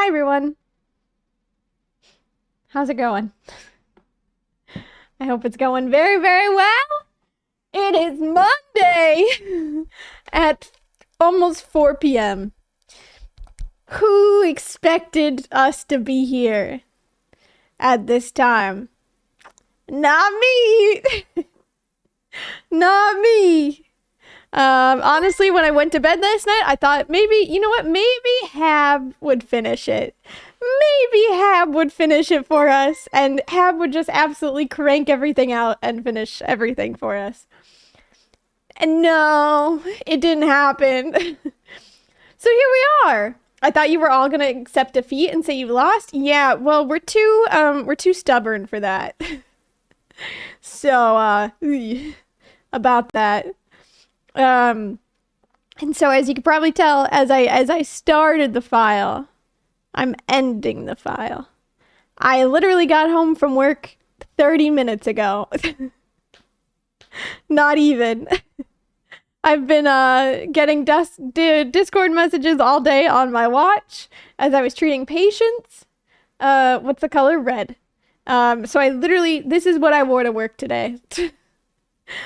Hi everyone. How's it going? I hope it's going very, very well. It is Monday at almost 4 p.m. Who expected us to be here at this time? Not me. Not me. Honestly, when I went to bed last night, I thought maybe, you know what? Maybe Hab would finish it. Maybe Hab would finish it for us, and Hab would just absolutely crank everything out and finish everything for us. And no, it didn't happen. So here we are. I thought you were all gonna accept defeat and say you lost. Yeah, well, we're too stubborn for that. So, about that. And so as you can probably tell, as I started the file, I'm ending the file. I literally got home from work 30 minutes ago. Not even. I've been getting Discord messages all day on my watch as I was treating patients. What's the color? Red. So I literally, this is what I wore to work today.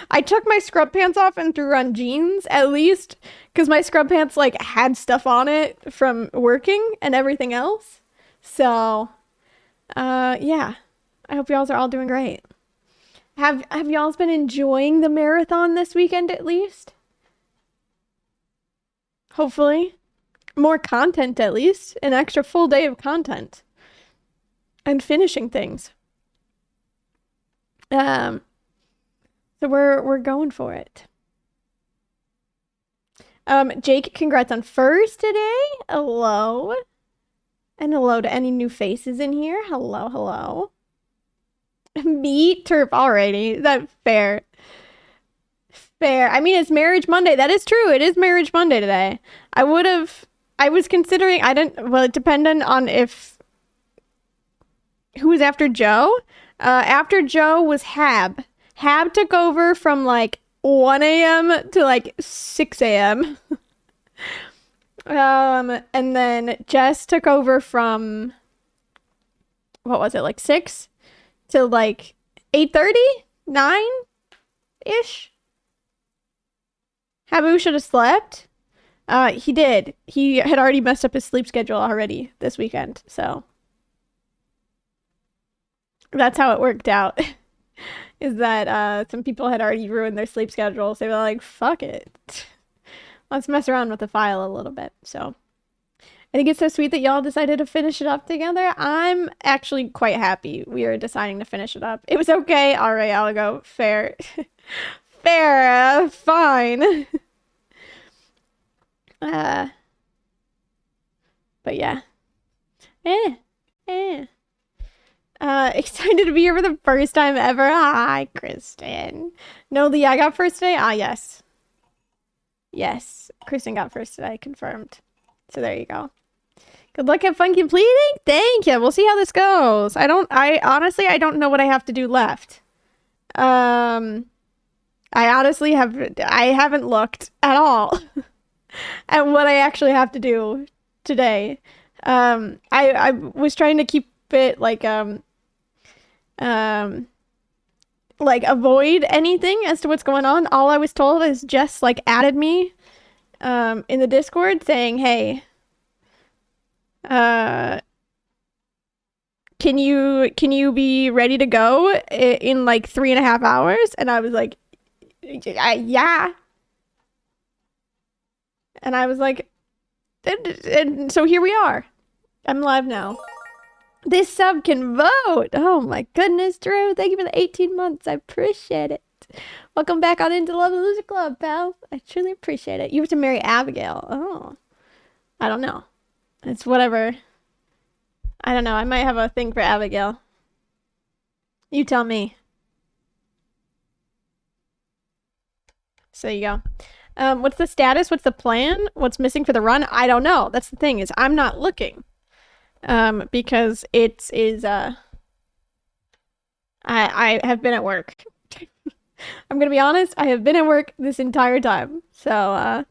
I took my scrub pants off and threw on jeans, at least, because my scrub pants, like, had stuff on it from working and everything else. So, yeah. I hope y'all are all doing great. Have y'all been enjoying the marathon this weekend, at least? Hopefully. More content, at least. An extra full day of content. And finishing things. So we're going for it. Jake, congrats on first today. Hello. And hello to any new faces in here. Hello, hello. Meet Terp, alrighty. Is that fair? Fair. I mean, it's Marriage Monday. That is true. It is Marriage Monday today. I was considering, well, it depended on who was after Joe. After Joe was Hab. Hab took over from like 1 a.m. to like 6 a.m. And then Jess took over from, what was it, like 6 to like 8:30? 9-ish? Habu should have slept. He did. He had already messed up his sleep schedule already this weekend, so that's how it worked out. Is that some people had already ruined their sleep schedule, so they were like, fuck it. Let's mess around with the file a little bit. So I think it's so sweet that y'all decided to finish it up together. I'm actually quite happy we are deciding to finish it up. It was okay. All right, I'll go. Fair. Fair. Fine. But yeah. Excited to be here for the first time ever. Hi, Kristen. No, Lee, I got first today? Ah, yes. Yes, Kristen got first today, confirmed. So there you go. Good luck at fun completing. Thank you. We'll see how this goes. I honestly don't know what I have to do left. I haven't looked at all at what I actually have to do today. I was trying to keep it like avoid anything as to what's going on. All I was told is Jess like added me in the Discord saying, hey, can you be ready to go in like 3.5 hours? And I was like, yeah. And I was like, and so here we are. I'm live now. This sub can vote. Oh my goodness, Drew. Thank you for the 18 months. I appreciate it. Welcome back on into Love the Loser Club, pal. I truly appreciate it. You have to marry Abigail. Oh. I don't know. It's whatever. I don't know. I might have a thing for Abigail. You tell me. So you go. What's the status? What's the plan? What's missing for the run? I don't know. That's the thing, is I'm not looking. Because it is, I have been at work. I'm gonna be honest, I have been at work this entire time. So,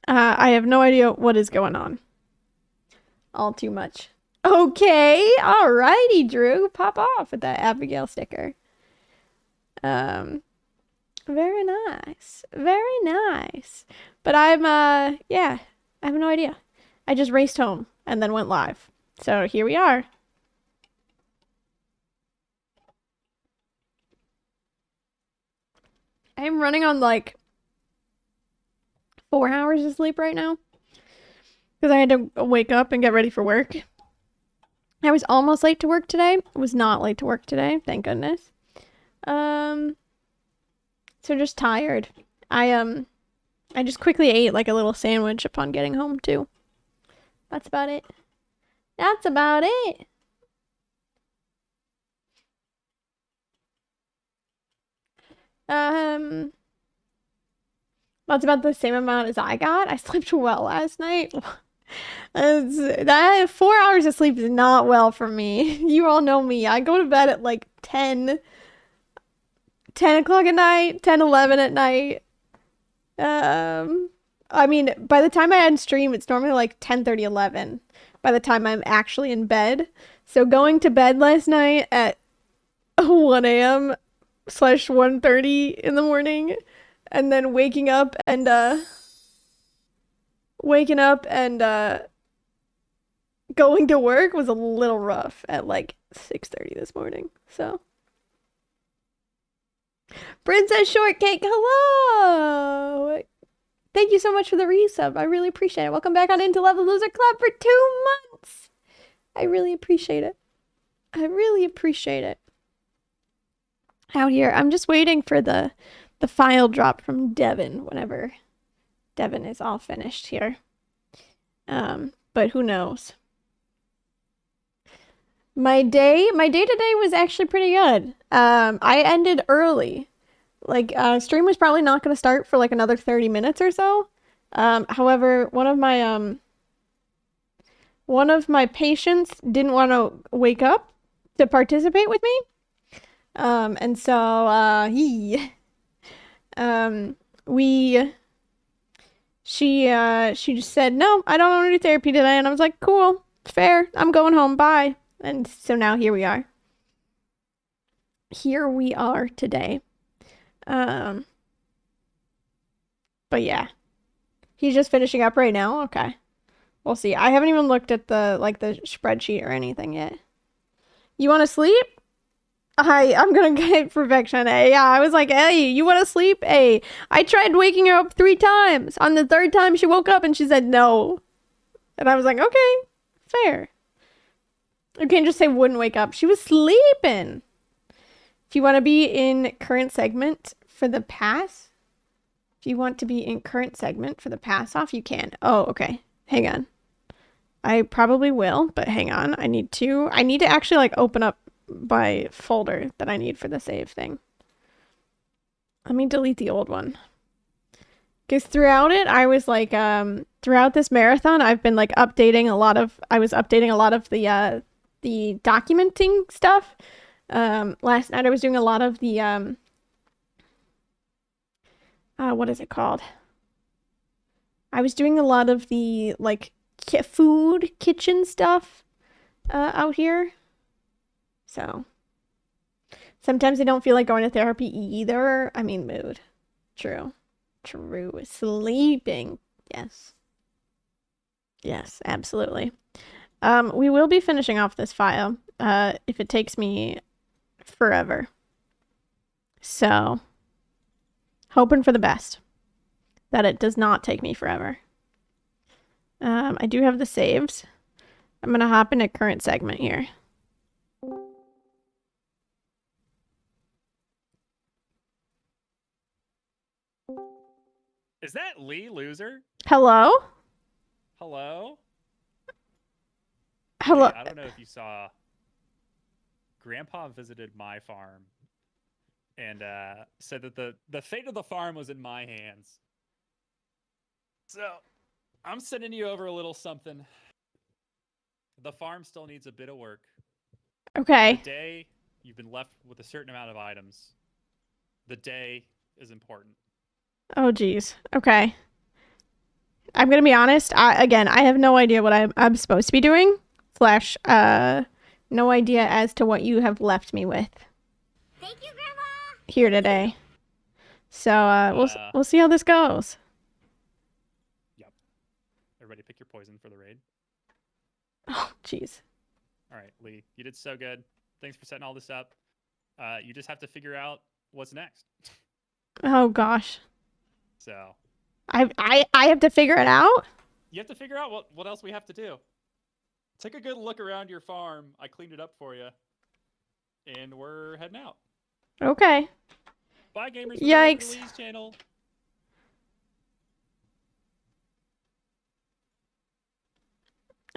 I have no idea what is going on. all too much. Okay, alrighty, Drew. Pop off with that Abigail sticker. Very nice. Very nice. But yeah, I have no idea. I just raced home and then went live. So here we are. I'm running on like 4 hours of sleep right now because I had to wake up and get ready for work. I was almost late to work today. I was not late to work today, thank goodness. So just tired. I just quickly ate like a little sandwich upon getting home too. That's about it. That's about it. That's about the same amount as I got. I slept well last night. That 4 hours of sleep is not well for me. You all know me. I go to bed at like 10 o'clock at night, 10, 11 at night. I mean, by the time I end stream, it's normally like 10:30, 11 by the time I'm actually in bed. So going to bed last night at 1 a.m. / 1:30 in the morning and then waking up and going to work was a little rough at like 6:30 this morning. So Princess Shortcake, hello! Thank you so much for the resub. I really appreciate it. Welcome back on Into Level Loser Club for 2 months. I really appreciate it. I really appreciate it. Out here, I'm just waiting for the file drop from Devin whenever Devin is all finished here. But who knows? My day today was actually pretty good. I ended early. Like, stream was probably not going to start for like another 30 minutes or so. However, one of my patients didn't want to wake up to participate with me. And so, she just said, no, I don't want to do therapy today. And I was like, cool, fair. I'm going home. Bye. And so now here we are. Here we are today. But yeah, he's just finishing up right now. Okay, we'll see. I haven't even looked at the spreadsheet or anything yet. You want to sleep? I'm gonna get perfection A. Yeah, I was like, hey, you want to sleep? A. I tried waking her up 3 times. On the 3rd time, she woke up and she said no. And I was like, okay, fair. You can't just say wouldn't wake up. She was sleeping. If you want to be in current segment for the pass, if you want to be in current segment for the pass off, you can. Oh, okay. Hang on. I probably will, but hang on. I need to actually like open up my folder that I need for the save thing. Let me delete the old one. Because throughout it, I was like, throughout this marathon, I've been like updating a lot of the documenting stuff. Last night I was doing a lot of the, what is it called? I was doing a lot of the, like, food kitchen stuff, out here. So, sometimes I don't feel like going to therapy either. I mean, mood. True. Sleeping. Yes. Yes, absolutely. We will be finishing off this file, if it takes me forever. So, hoping for the best. That it does not take me forever. I do have the saves. I'm gonna hop into current segment here. Is that Lee Loser? Hello? Hello? Hello? Hey, I don't know if you saw. Grandpa visited my farm and said that the fate of the farm was in my hands. So, I'm sending you over a little something. The farm still needs a bit of work. Okay. The day you've been left with a certain amount of items. The day is important. Oh, geez. Okay. I'm gonna be honest. I have no idea what I'm supposed to be doing. Slash, no idea as to what you have left me with. Thank you, Grandma. Here today. So we'll see how this goes. Yep. Everybody pick your poison for the raid. Oh, jeez. All right, Lee, you did so good. Thanks for setting all this up. You just have to figure out what's next. Oh gosh. So I have to figure it out. you have to figure out what else we have to do. Take a good look around your farm. I cleaned it up for you, and we're heading out. Okay. Bye, gamers. Yikes. Lee's channel.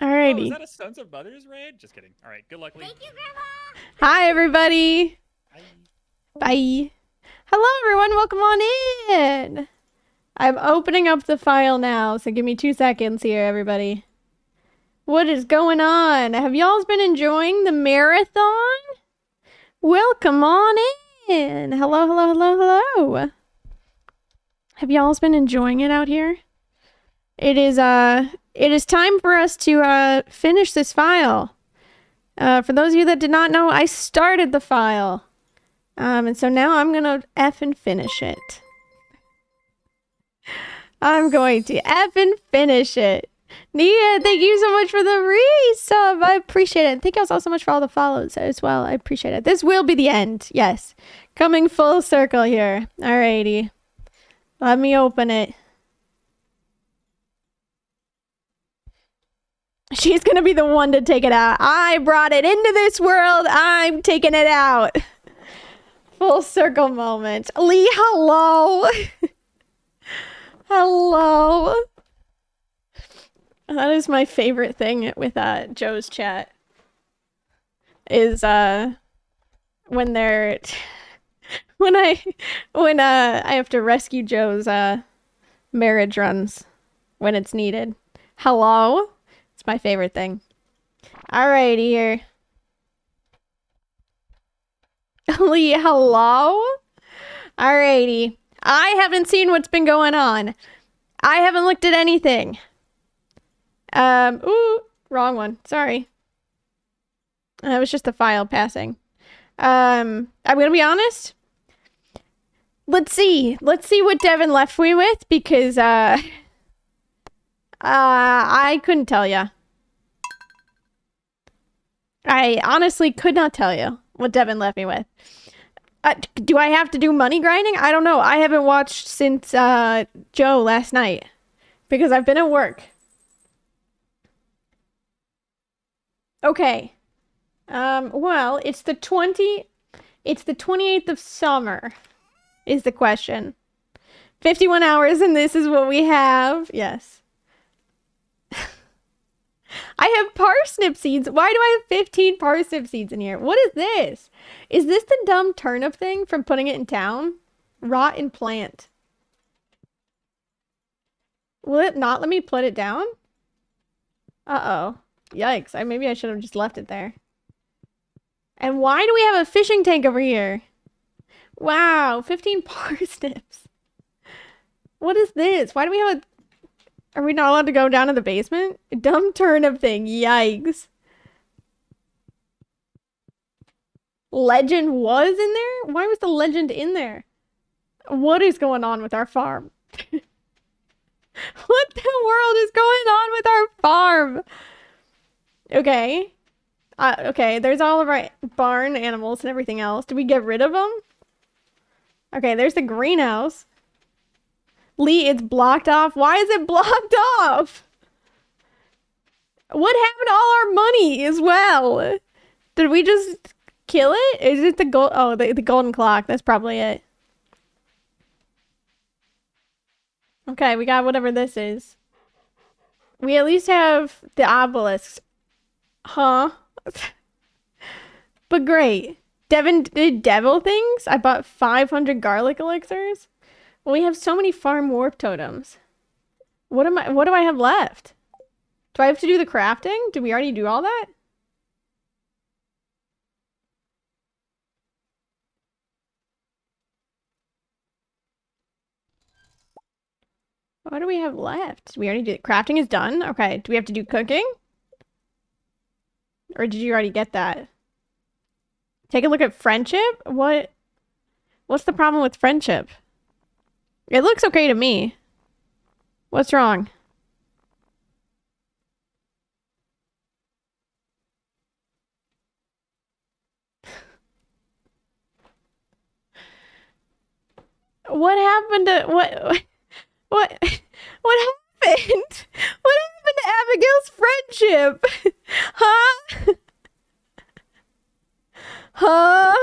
Alrighty. Oh, is that a Sons of Mothers raid? Just kidding. All right, good luck, Lee. Thank you, Grandma. Hi everybody. Bye. Bye. Hello everyone. Welcome on in. I'm opening up the file now, so give me 2 seconds here, everybody. What is going on? Have y'all been enjoying the marathon? Welcome on in. Hello, hello, hello, hello. Have y'all been enjoying it out here? It is time for us to finish this file. For those of you that did not know, I started the file. And so now I'm gonna effing finish it. I'm going to effing finish it. Nia, thank you so much for the resub. I appreciate it. Thank you all so much for all the follows as well. I appreciate it. This will be the end. Yes. Coming full circle here. Alrighty. Let me open it. She's gonna be the one to take it out. I brought it into this world. I'm taking it out. Full circle moment. Lee, hello. Hello. That is my favorite thing with Joe's chat. Is when they're when I have to rescue Joe's marriage runs when it's needed. Hello? It's my favorite thing. Alrighty here. Lee, hello? Alrighty. I haven't seen what's been going on. I haven't looked at anything. Ooh, wrong one. Sorry. That was just the file passing. I'm gonna be honest. Let's see what Devin left me with, because, I couldn't tell ya. I honestly could not tell you what Devin left me with. Do I have to do money grinding? I don't know. I haven't watched since, Joe last night, because I've been at work. Okay. Well, it's the 28th of summer is the question. 51 hours and this is what we have. Yes. I have parsnip seeds. Why do I have 15 parsnip seeds in here? What is this? Is this the dumb turnip thing from putting it in town? Rotten plant. Will it not let me put it down? Uh-oh. Yikes. Maybe I should have just left it there. And why do we have a fishing tank over here? Wow, 15 parsnips. What is this? Why do we have a... Are we not allowed to go down to the basement? A dumb turnip thing. Yikes. Legend was in there? Why was the legend in there? What is going on with our farm? What the world is going on with our farm? Okay. Okay, there's all of our barn animals and everything else. Did we get rid of them? Okay, there's the greenhouse. Lee, it's blocked off. Why is it blocked off? What happened to all our money as well? Did we just kill it? Is it the gold? Oh, the golden clock. That's probably it. Okay, we got whatever this is. We at least have the obelisks. Huh? But great. Devin did devil things? I bought 500 garlic elixirs? Well, we have so many farm warp totems. What do I have left? Do I have to do the crafting? Did we already do all that? What do we have left? We already did crafting is done. Okay. Do we have to do cooking? Or did you already get that? Take a look at friendship? What's the problem with friendship? It looks okay to me. What's wrong? What happened to what happened? What happened to Abigail's friendship? Huh? Huh?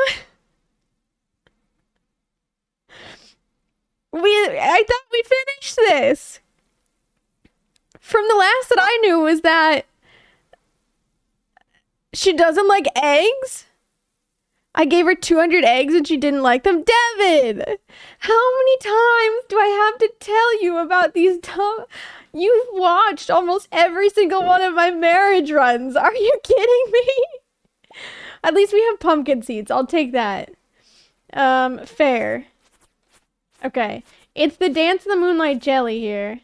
I thought we finished this. From the last that I knew was that she doesn't like eggs. I gave her 200 eggs and she didn't like them. Devin! How many times do I have to tell you about these You've watched almost every single one of my marriage runs. Are you kidding me? At least we have pumpkin seeds. I'll take that. Fair. Okay. It's the Dance of the Moonlight Jelly here.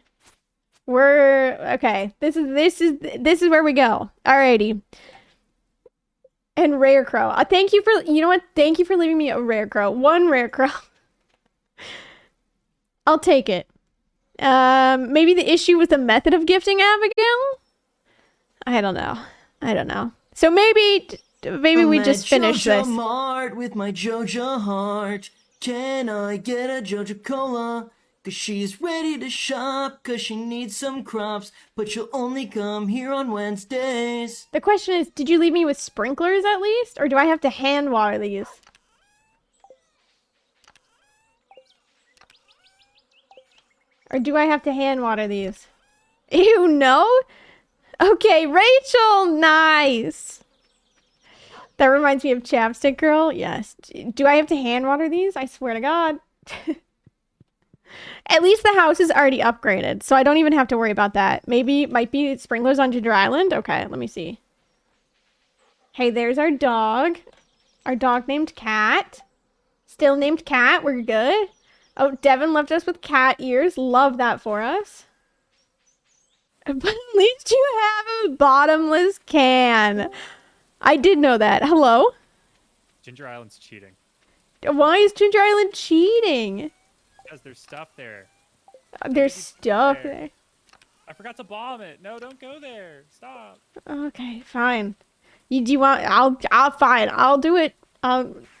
Okay. This is where we go. Alrighty. And rare crow. Thank you for, you know what? Thank you for leaving me a rare crow. One rare crow. I'll take it. Maybe the issue with the method of gifting, Abigail? I don't know. So maybe we just finish this. Mart with my Jojo heart. Can I get a Jojo Cola? Cause she's ready to shop, cause she needs some crops, but she'll only come here on Wednesdays. The question is, did you leave me with sprinklers at least? Or do I have to hand water these? Or do I have to hand water these? Ew, no? Okay, Rachel, nice. That reminds me of Chapstick Girl. Yes. Do I have to hand water these? I swear to God. At least the house is already upgraded, so I don't even have to worry about that. Maybe it might be sprinklers on Ginger Island. Okay, let me see. Hey, there's our dog. Our dog named Cat. Still named Cat. We're good. Oh, Devin left us with cat ears. Love that for us. But at least you have a bottomless can. I did know that. Hello? Ginger Island's cheating. Why is Ginger Island cheating? Because there's stuff there. There's stuff there. I forgot to bomb it. No, don't go there. Stop. Okay, fine. Do you want? I'll fine. I'll do it.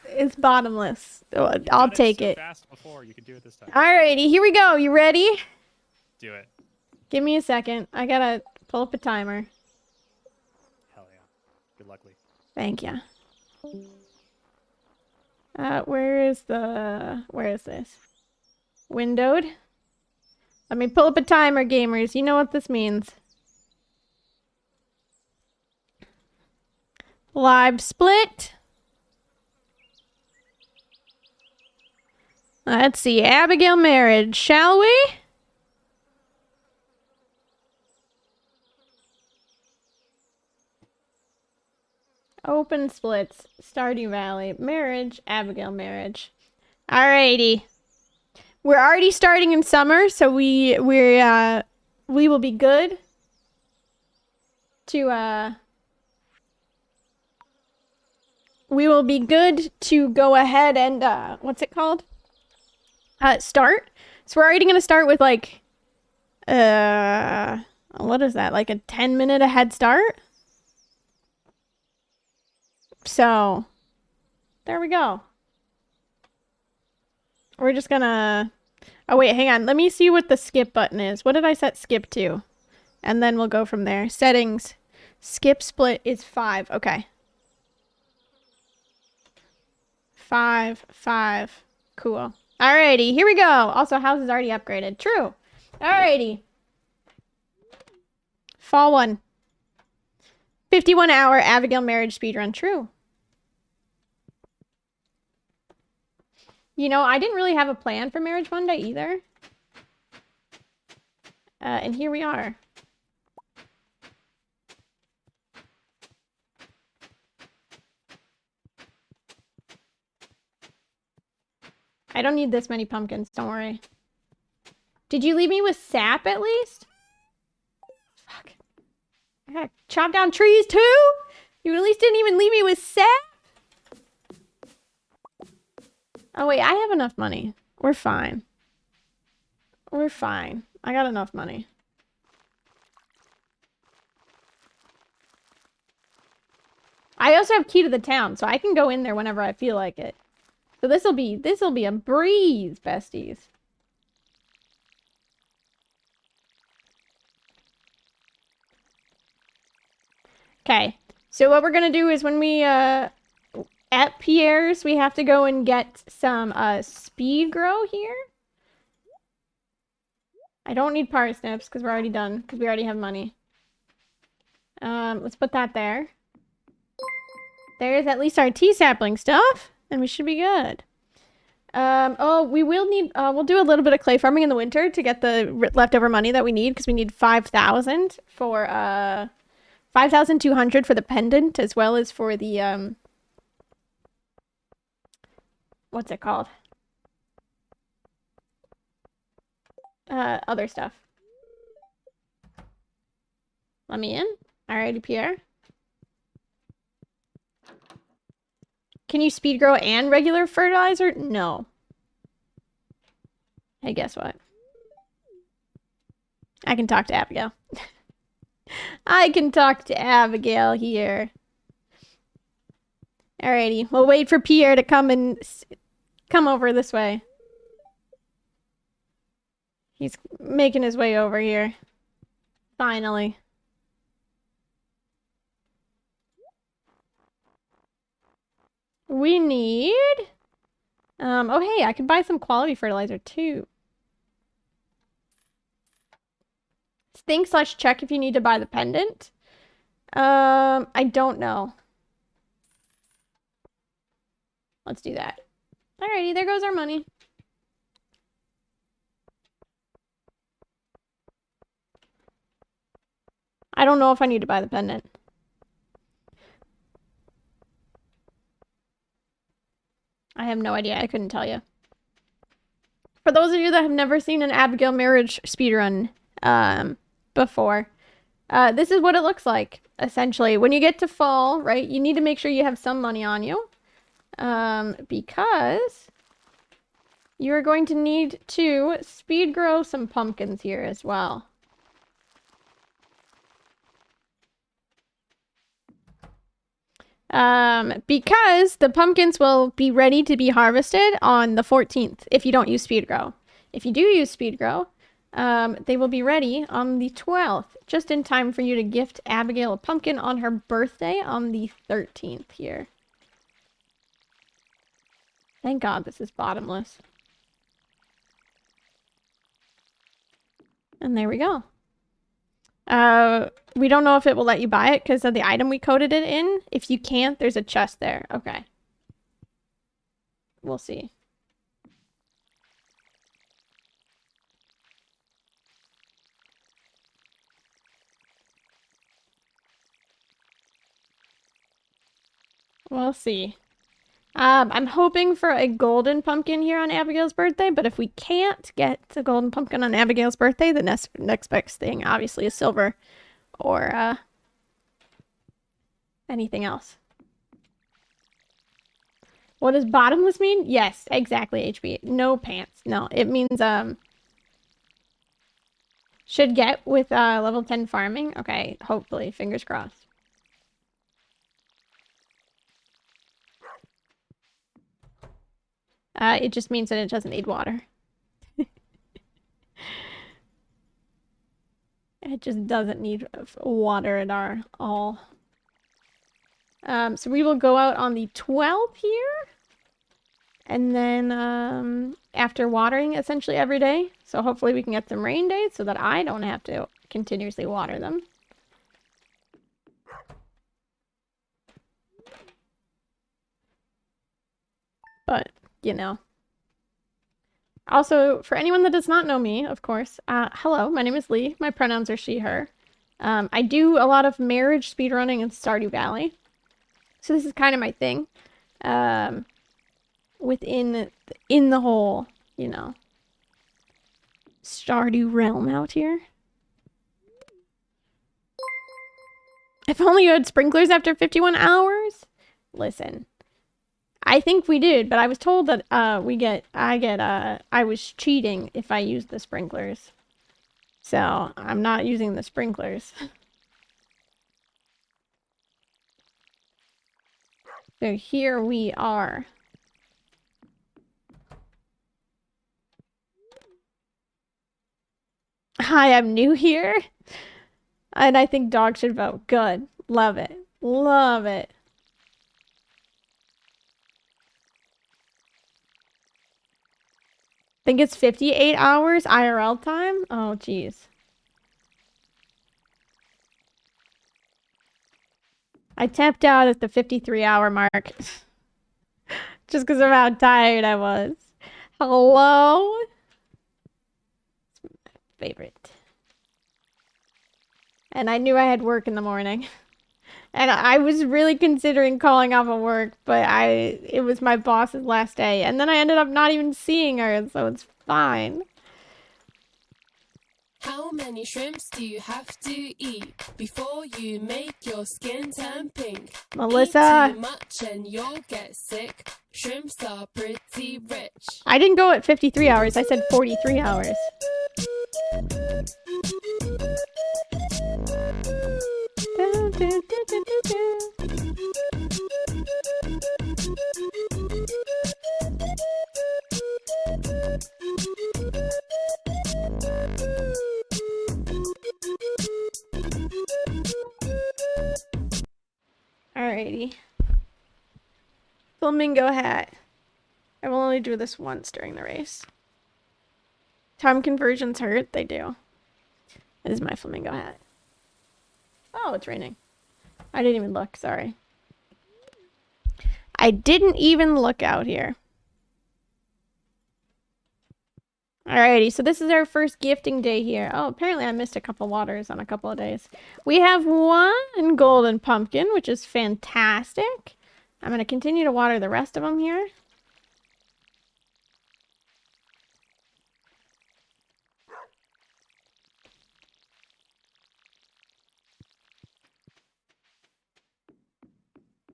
It's bottomless. I'll take it. Fast before you can do it this time. Alrighty, here we go. You ready? Do it. Give me a second. I gotta pull up a timer. Hell yeah. Good luck, Lee. Thank ya. Where is this? Windowed. Let me pull up a timer, gamers. You know what this means. Live split. Let's see. Abigail marriage, shall we? Open splits. Stardew Valley. Marriage. Abigail marriage. Alrighty. We're already starting in summer, so we will be good to go ahead and what's it called? Start. So we're already gonna start with like what is that? Like a 10-minute head start? So there we go. We're just gonna... Oh, wait, hang on. Let me see what the skip button is. What did I set skip to? And then we'll go from there. Settings. Skip split is 5. Okay. 5. Cool. Alrighty, here we go. Also, house is already upgraded. True. Alrighty. Fall 1. 51-hour Abigail marriage speedrun. True. You know, I didn't really have a plan for Marriage Monday either. And here we are. I don't need this many pumpkins, don't worry. Did you leave me with sap at least? Fuck. I gotta chop down trees too? You at least didn't even leave me with sap? Oh wait, I have enough money. We're fine. We're fine. I got enough money. I also have key to the town, so I can go in there whenever I feel like it. So this'll be a breeze, besties. Okay. So what we're gonna do is when we at Pierre's, we have to go and get some speed grow here. I don't need parsnips because we're already done, because we already have money. Let's put that there. There's at least our tea sapling stuff, and we should be good. Oh, we will need, we'll do a little bit of clay farming in the winter to get the leftover money that we need, because we need 5,000 for, 5,200 for the pendant, as well as for the, what's it called? Other stuff. Let me in. Alrighty, Pierre. Can you speed grow and regular fertilizer? No. Hey, guess what? I can talk to Abigail. I can talk to Abigail here. Alrighty, we'll wait for Pierre to come over this way. He's making his way over here. Finally. We need... oh, hey, I can buy some quality fertilizer, too. Think/check if you need to buy the pendant. I don't know. Let's do that. Alrighty, there goes our money. I don't know if I need to buy the pendant. I have no idea. I couldn't tell you. For those of you that have never seen an Abigail marriage speedrun before, this is what it looks like, essentially. When you get to fall, right, you need to make sure you have some money on you. Because you're going to need to speed grow some pumpkins here as well. Because the pumpkins will be ready to be harvested on the 14th if you don't use speed grow. If you do use speed grow, they will be ready on the 12th, just in time for you to gift Abigail a pumpkin on her birthday on the 13th here. Thank God this is bottomless. And there we go. We don't know if it will let you buy it because of the item we coded it in. If you can't, there's a chest there. Okay. We'll see. We'll see. I'm hoping for a golden pumpkin here on Abigail's birthday, but if we can't get a golden pumpkin on Abigail's birthday, the next best thing obviously is silver or anything else. What does bottomless mean? Yes, exactly, HB. No pants. No, it means should get with level 10 farming. Okay, hopefully, fingers crossed. It just means that it doesn't need water. It just doesn't need water at all. So we will go out on the 12th here. And then after watering essentially every day. So hopefully we can get some rain days so that I don't have to continuously water them. But... you know. Also, for anyone that does not know me, of course, hello, my name is Lee. My pronouns are she, her. I do a lot of marriage speedrunning in Stardew Valley. So this is kind of my thing. In the whole, you know, Stardew Realm out here. If only you had sprinklers after 51 hours? Listen. I think we did, but I was told that I was cheating if I used the sprinklers. So, I'm not using the sprinklers. So here we are. Hi, I'm new here. And I think dogs should vote. Good. Love it. Love it. Think it's 58 hours IRL time? Oh, jeez. I tapped out at the 53-hour mark. Just because of how tired I was. Hello? Favorite. And I knew I had work in the morning. And I was really considering calling off of work, but it was my boss's last day. And then I ended up not even seeing her, so it's fine. How many shrimps do you have to eat before you make your skin turn pink? Melissa. Eat too much and you'll get sick. Shrimps are pretty rich. I didn't go at 53 hours. I said 43 hours. Alrighty. Flamingo hat. I will only do this once during the race. Time conversions hurt? They do. This is my flamingo hat. Oh, it's raining. I didn't even look, sorry. I didn't even look out here. Alrighty, so this is our first gifting day here. Oh, apparently I missed a couple waters on a couple of days. We have one golden pumpkin, which is fantastic. I'm going to continue to water the rest of them here.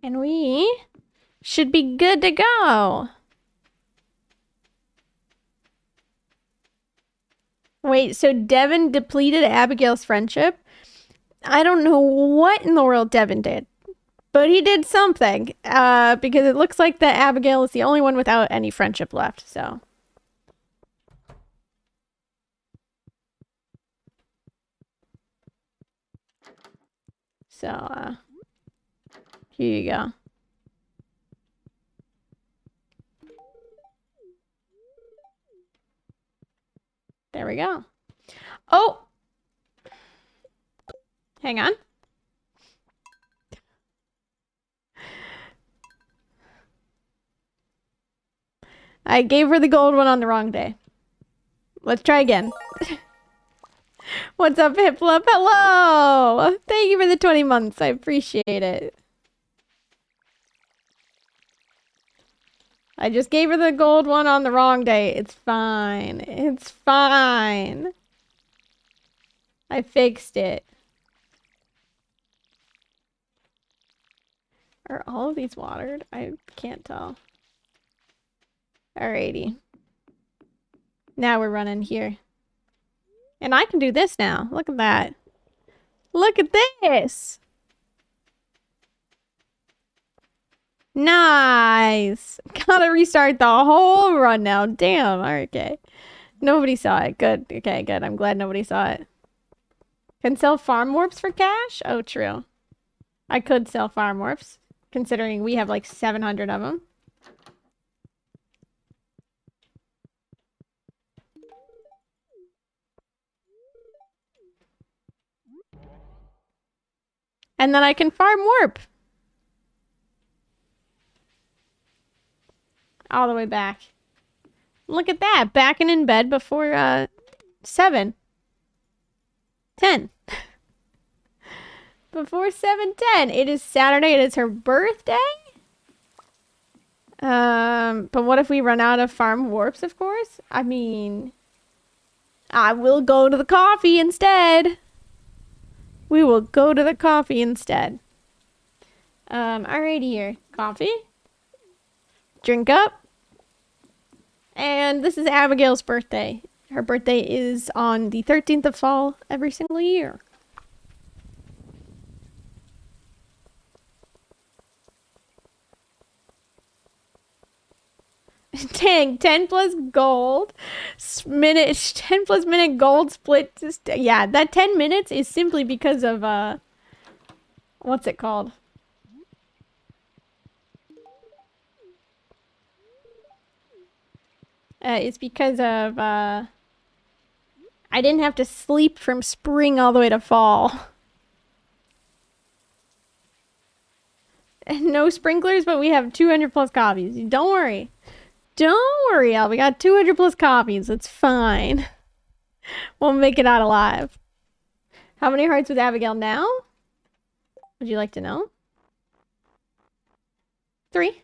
And we should be good to go. Wait, so Devin depleted Abigail's friendship? I don't know what in the world Devin did, but he did something, because it looks like that Abigail is the only one without any friendship left, so. So, here you go. There we go. Oh! Hang on. I gave her the gold one on the wrong day. Let's try again. What's up, Hiplop? Hello! Thank you for the 20 months. I appreciate it. I just gave her the gold one on the wrong day. It's fine. It's fine. I fixed it. Are all of these watered? I can't tell. Alrighty. Now we're running here. And I can do this now. Look at that. Look at this! Nice! Gotta restart the whole run now. Damn. Okay. Nobody saw it. Good. Okay, good. I'm glad nobody saw it. Can sell farm warps for cash? Oh, true. I could sell farm warps, considering we have like 700 of them. And then I can farm warp. All the way back. Look at that. Back and in bed before 7. 10. Before 7:10. It is Saturday. It is her birthday. But what if we run out of farm warps, of course? I mean, I will go to the coffee instead. We will go to the coffee instead. Alrighty here. Coffee. Drink up. And this is Abigail's birthday. Her birthday is on the 13th of fall every single year. Dang, 10 plus gold minute, 10 plus minute gold split. Yeah, that 10 minutes is simply because of, what's it called? It's because of, I didn't have to sleep from spring all the way to fall. No sprinklers, but we have 200 plus copies. Don't worry. Don't worry, Al. We got 200 plus copies. It's fine. We'll make it out alive. How many hearts with Abigail now? Would you like to know? 3.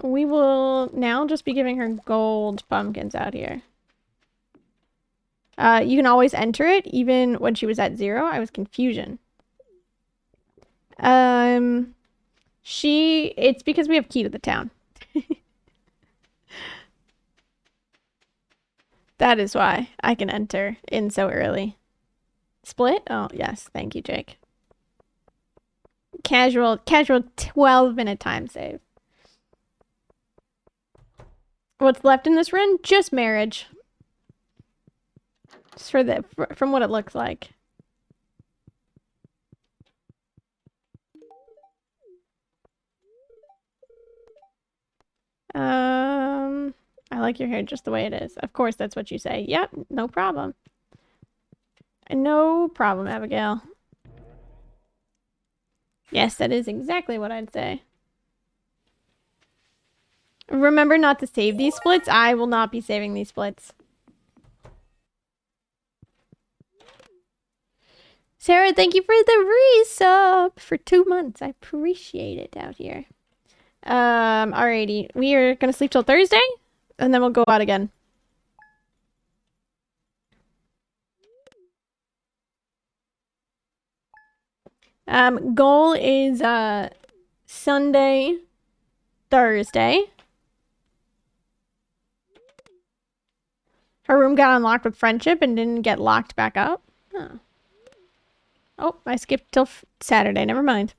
We will now just be giving her gold pumpkins out here. You can always enter it, even when she was at 0. I was confusion. It's because we have key to the town. That is why I can enter in so early. Split? Oh, yes. Thank you, Jake. Casual 12-minute time save. What's left in this run? Just marriage. Just from what it looks like. I like your hair just the way it is. Of course, that's what you say. Yep, no problem. No problem, Abigail. Yes, that is exactly what I'd say. Remember not to save these splits. I will not be saving these splits. Sarah, thank you for the resub for 2 months. I appreciate it out here. Alrighty. We are gonna sleep till Thursday, and then we'll go out again. Goal is, Sunday, Thursday. Her room got unlocked with friendship and didn't get locked back up. Huh. Oh, I skipped till Saturday. Never mind.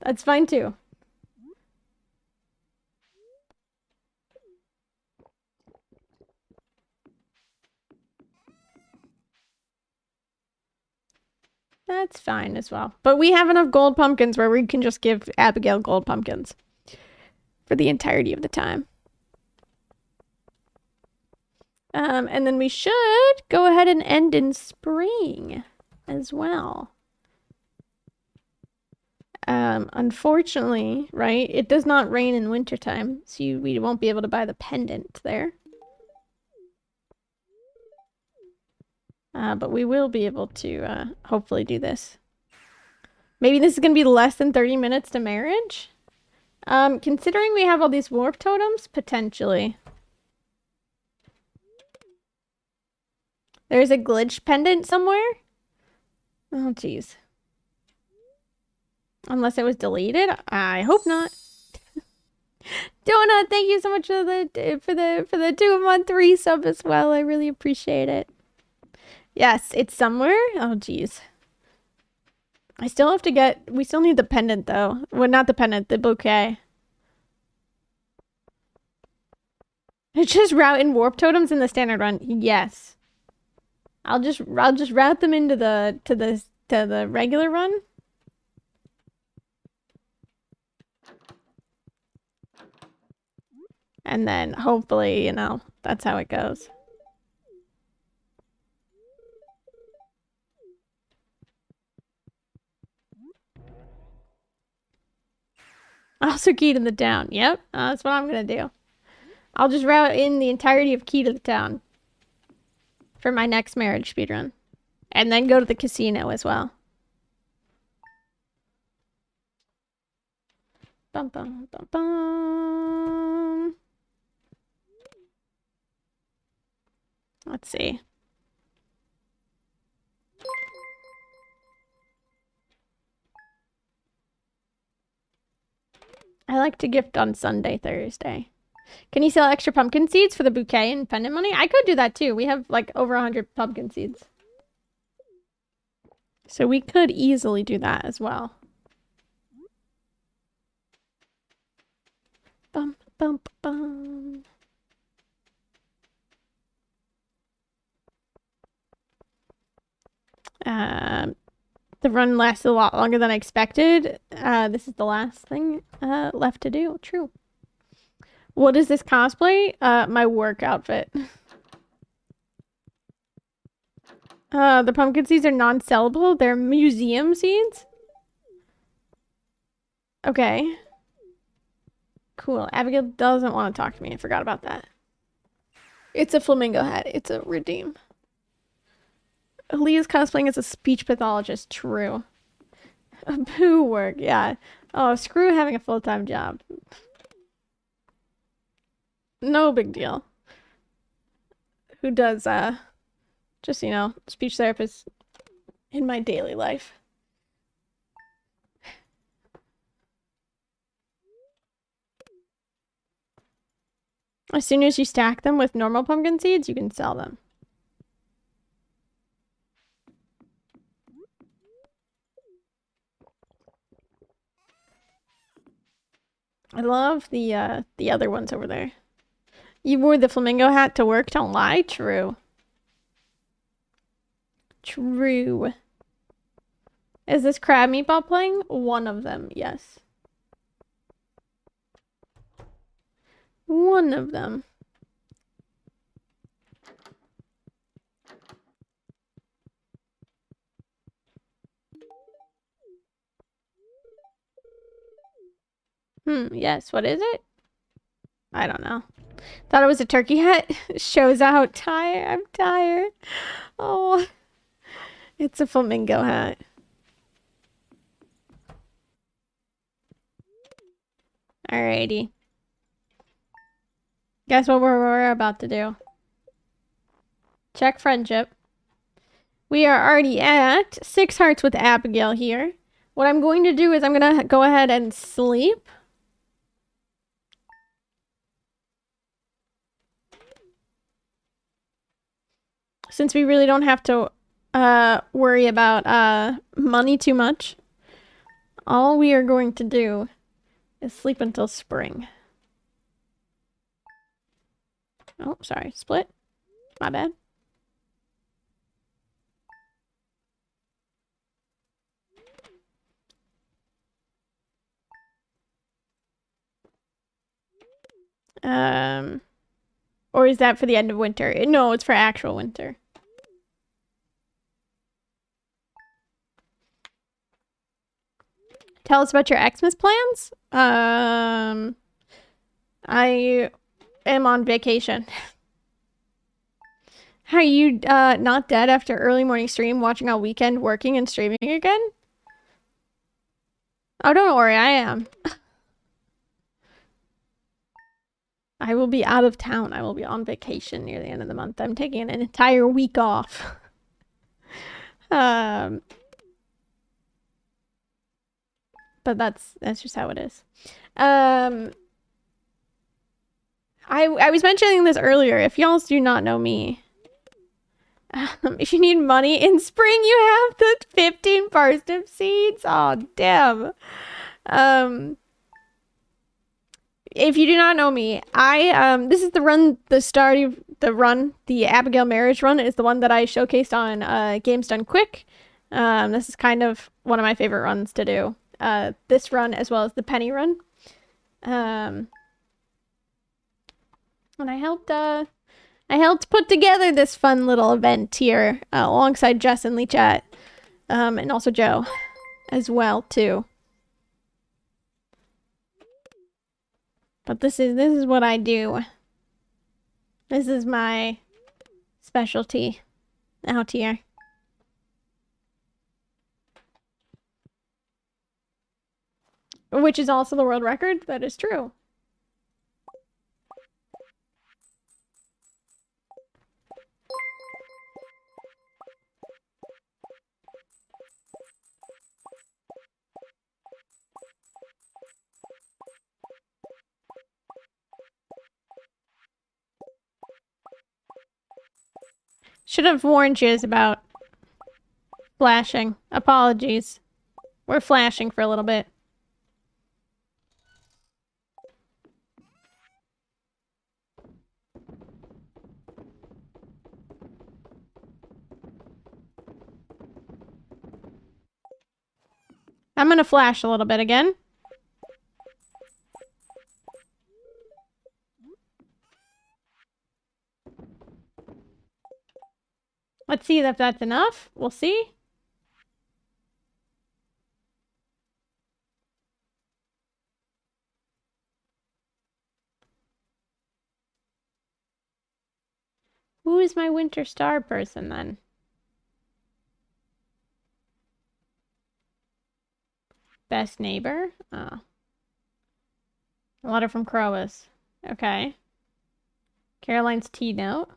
That's fine too. That's fine as well. But we have enough gold pumpkins where we can just give Abigail gold pumpkins for the entirety of the time. And then we should go ahead and end in spring as well. Unfortunately, right, it does not rain in wintertime, so we won't be able to buy the pendant there. But we will be able to hopefully do this. Maybe this is going to be less than 30 minutes to marriage? Considering we have all these warp totems, potentially. There's a glitch pendant somewhere? Oh, jeez. Unless it was deleted? I hope not. Donut, thank you so much for the 2-month resub as well. I really appreciate it. Yes, it's somewhere. Oh, jeez. I still have to get... We still need the pendant, though. Well, not the pendant, the bouquet. It's just route in warp totems in the standard run. Yes. I'll just route them into the regular run. And then hopefully, you know, that's how it goes. Also key to the town. Yep, that's what I'm gonna do. I'll just route in the entirety of key to the town for my next marriage speedrun. And then go to the casino as well. Bum, bum, bum, bum. Let's see. I like to gift on Sunday, Thursday. Can you sell extra pumpkin seeds for the bouquet and pendant money? I could do that too. We have like over 100 pumpkin seeds. So we could easily do that as well. Bum, bum, bum. The run lasted a lot longer than I expected. This is the last thing left to do. True. What is this cosplay? My work outfit. The pumpkin seeds are non-sellable. They're museum seeds. Okay. Cool. Abigail doesn't want to talk to me. I forgot about that. It's a flamingo hat. It's a redeem. Leah's cosplaying as a speech pathologist. True. Boo work. Yeah. Oh, screw having a full-time job. No big deal. Who does, just, you know, speech therapist in my daily life. As soon as you stack them with normal pumpkin seeds, you can sell them. I love the other ones over there. You wore the flamingo hat to work, don't lie. True. True. Is this crab meatball playing? One of them, yes. One of them. Yes, what is it? I don't know. Thought it was a turkey hat. Shows out. Tired. I'm tired. Oh. It's a flamingo hat. Alrighty. Guess what we're about to do? Check friendship. We are already at 6 hearts with Abigail here. What I'm going to do is I'm going to go ahead and sleep. Since we really don't have to worry about money too much, all we are going to do is sleep until spring. Oh, sorry. Split. My bad. Or is that for the end of winter? No, it's for actual winter. Tell us about your Xmas plans. I am on vacation. Are you not dead after early morning stream, watching all weekend, working and streaming again? Oh, don't worry, I am. I will be out of town. I will be on vacation near the end of the month. I'm taking an entire week off. But that's just how it is. I was mentioning this earlier. If y'all do not know me, if you need money in spring, you have the 15 parsnip seeds. Oh, damn. If you do not know me, this is the run, the Abigail marriage run is the one that I showcased on Games Done Quick. This is kind of one of my favorite runs to do. This run as well as the Penny run. And I helped put together this fun little event here alongside Jess and Leechat, and also Joe as well too. But this is what I do. This is my specialty out here. Which is also the world record. That is true. Should have warned you about flashing. Apologies. We're flashing for a little bit. I'm gonna flash a little bit again. Let's see if that's enough. We'll see. Who is my winter star person then? Best neighbor? Oh. A letter from Crowis. Okay. Caroline's T note.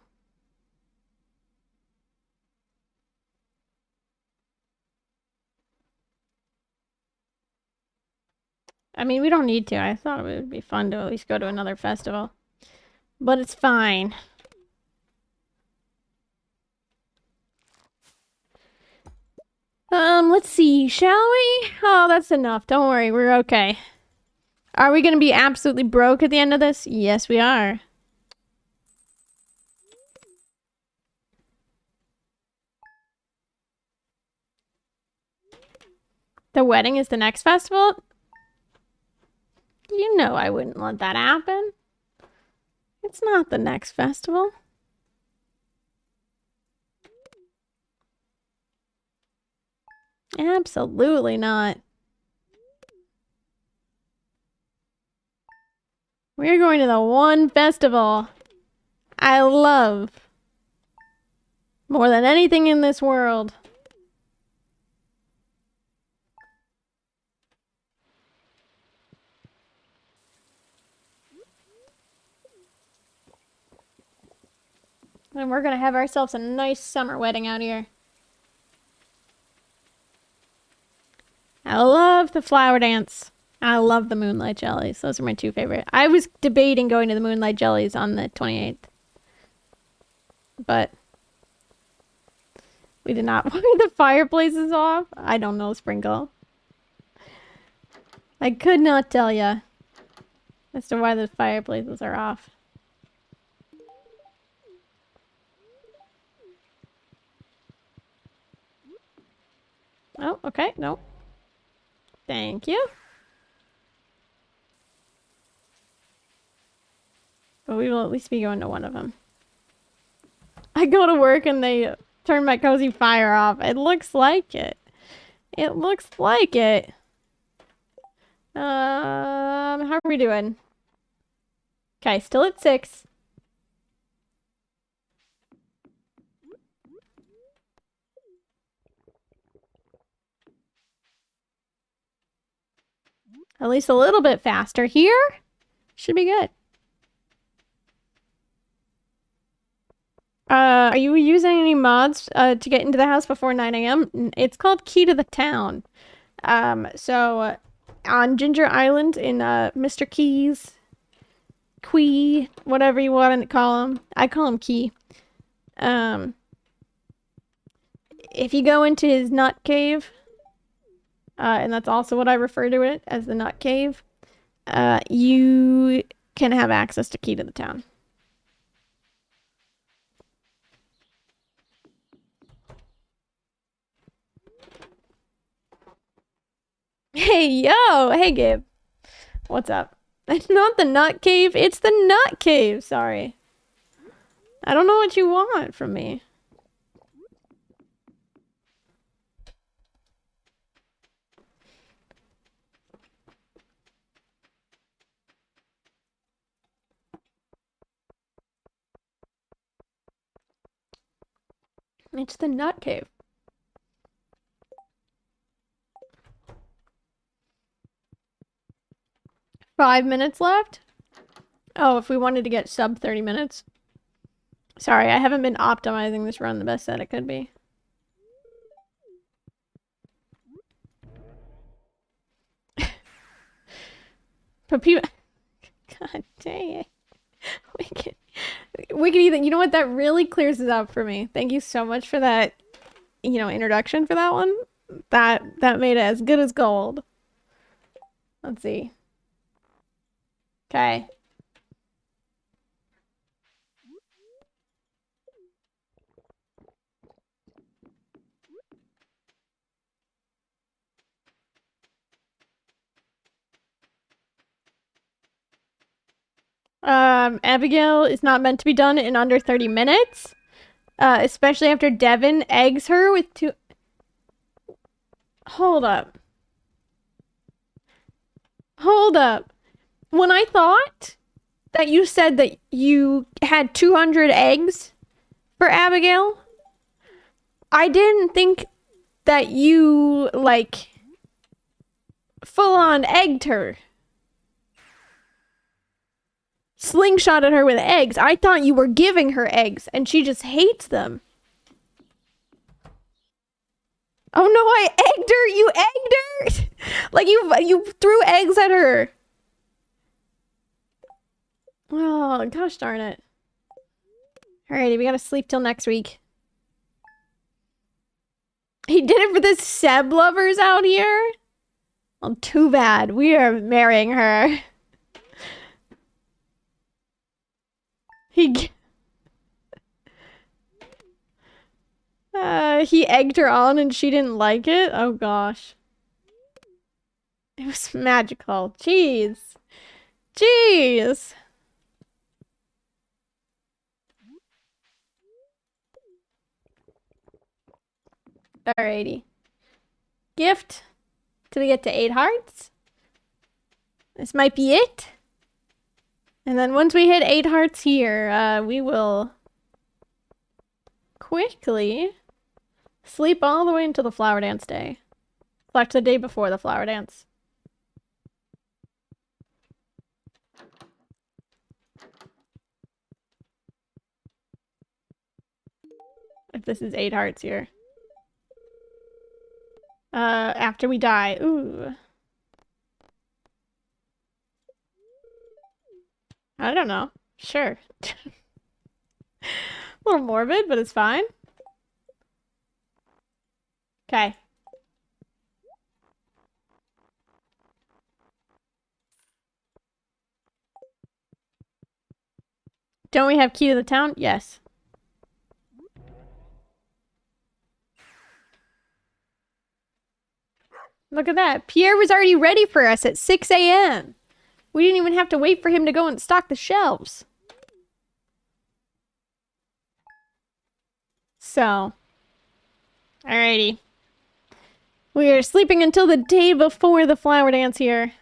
I mean, we don't need to. I thought it would be fun to at least go to another festival. But it's fine. Let's see. Shall we? Oh, that's enough. Don't worry. We're okay. Are we going to be absolutely broke at the end of this? Yes, we are. The wedding is the next festival? You know I wouldn't let that happen. It's not the next festival. Absolutely not. We're going to the one festival I love more than anything in this world. And we're gonna have ourselves a nice summer wedding out here. I love the flower dance. I love the moonlight jellies. Those are my two favorite. I was debating going to the moonlight jellies on the 28th. But we did not. Why are the fireplaces off? I don't know, Sprinkle. I could not tell you as to why the fireplaces are off. Oh, okay. Nope. Thank you. But we will at least be going to one of them. I go to work and they turn my cozy fire off. It looks like it. It looks like it. How are we doing? Okay, still at 6. At least a little bit faster here. Should be good. Are you using any mods to get into the house before 9 a.m.? It's called Key to the Town. So on Ginger Island in Mr. Keys, Quee, whatever you want to call him. I call him Key. If you go into his nut cave, and that's also what I refer to it as, the nut cave, you can have access to Key to the Town. Hey, yo! Hey, Gabe. What's up? It's not the nut cave, it's the nut cave! Sorry. I don't know what you want from me. It's the nut cave. 5 minutes left. Oh, if we wanted to get sub 30 minutes. Sorry, I haven't been optimizing this run the best that it could be. But people... God dang it. Wicked Ethan, you know what? That really clears it up for me. Thank you so much for that, you know, introduction for that one. That made it as good as gold. Let's see. Okay. Abigail is not meant to be done in under 30 minutes. Especially after Devin eggs her with two... Hold up. Hold up. When I thought that you said that you had 200 eggs for Abigail, I didn't think that you, like, full-on egged her. Slingshotted her with eggs. I thought you were giving her eggs, and she just hates them. Oh no, I egged her! You egged her! Like, you threw eggs at her. Oh, gosh darn it. Alrighty, we gotta sleep till next week. He did it for the Seb lovers out here? Well, too bad. We are marrying her. He egged her on and she didn't like it? Oh gosh. It was magical. Jeez. Jeez. Alrighty. Gift. Till we get to 8 hearts. This might be it. And then once we hit 8 hearts here, we will quickly sleep all the way until the flower dance day. Like the day before the flower dance. If this is 8 hearts here. After we die. Ooh. I don't know. Sure. A little morbid, but it's fine. Okay. Don't we have key to the town? Yes. Look at that. Pierre was already ready for us at 6 a.m. We didn't even have to wait for him to go and stock the shelves. So. Alrighty. We are sleeping until the day before the flower dance here.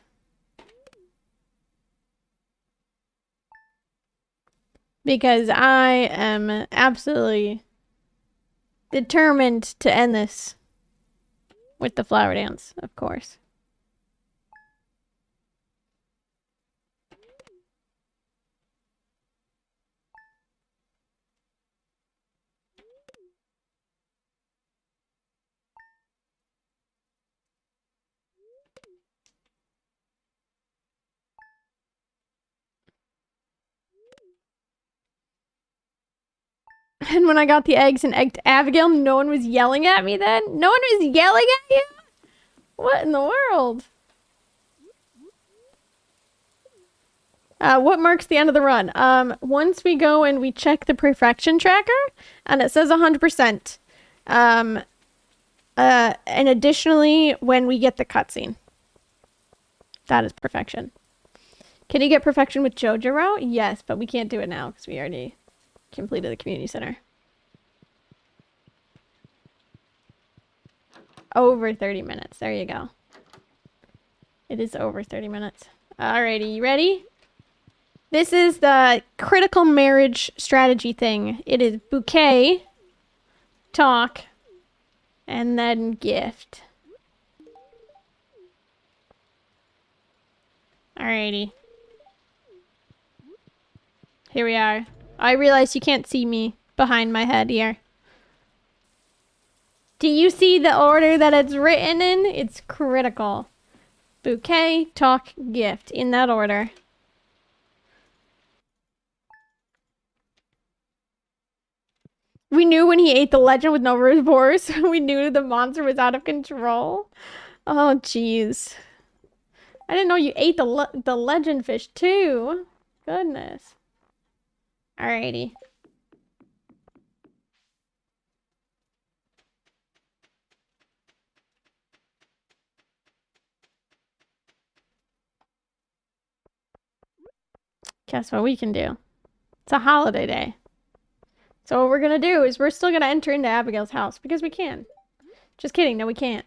Because I am absolutely determined to end this with the flower dance, of course. And when I got the eggs and egged Abigail, no one was yelling at me then? No one was yelling at you? What in the world? What marks the end of the run? Once we go and we check the perfection tracker, and it says 100%. And additionally, when we get the cutscene. That is perfection. Can you get perfection with Jojaro? Yes, but we can't do it now because we already completed the community center. Over 30 minutes. There you go. It is over 30 minutes. Alrighty, you ready? This is the critical marriage strategy thing. It is bouquet, talk, and then gift. Alrighty. Here we are. I realize you can't see me behind my head here. Do you see the order that it's written in? It's critical. Bouquet, talk, gift. In that order. We knew when he ate the legend with no remorse. We knew the monster was out of control. Oh, jeez. I didn't know you ate the legend fish too. Goodness. Alrighty. Guess what we can do? It's a holiday day. So what we're gonna do is we're still gonna enter into Abigail's house because we can. Just kidding, no we can't.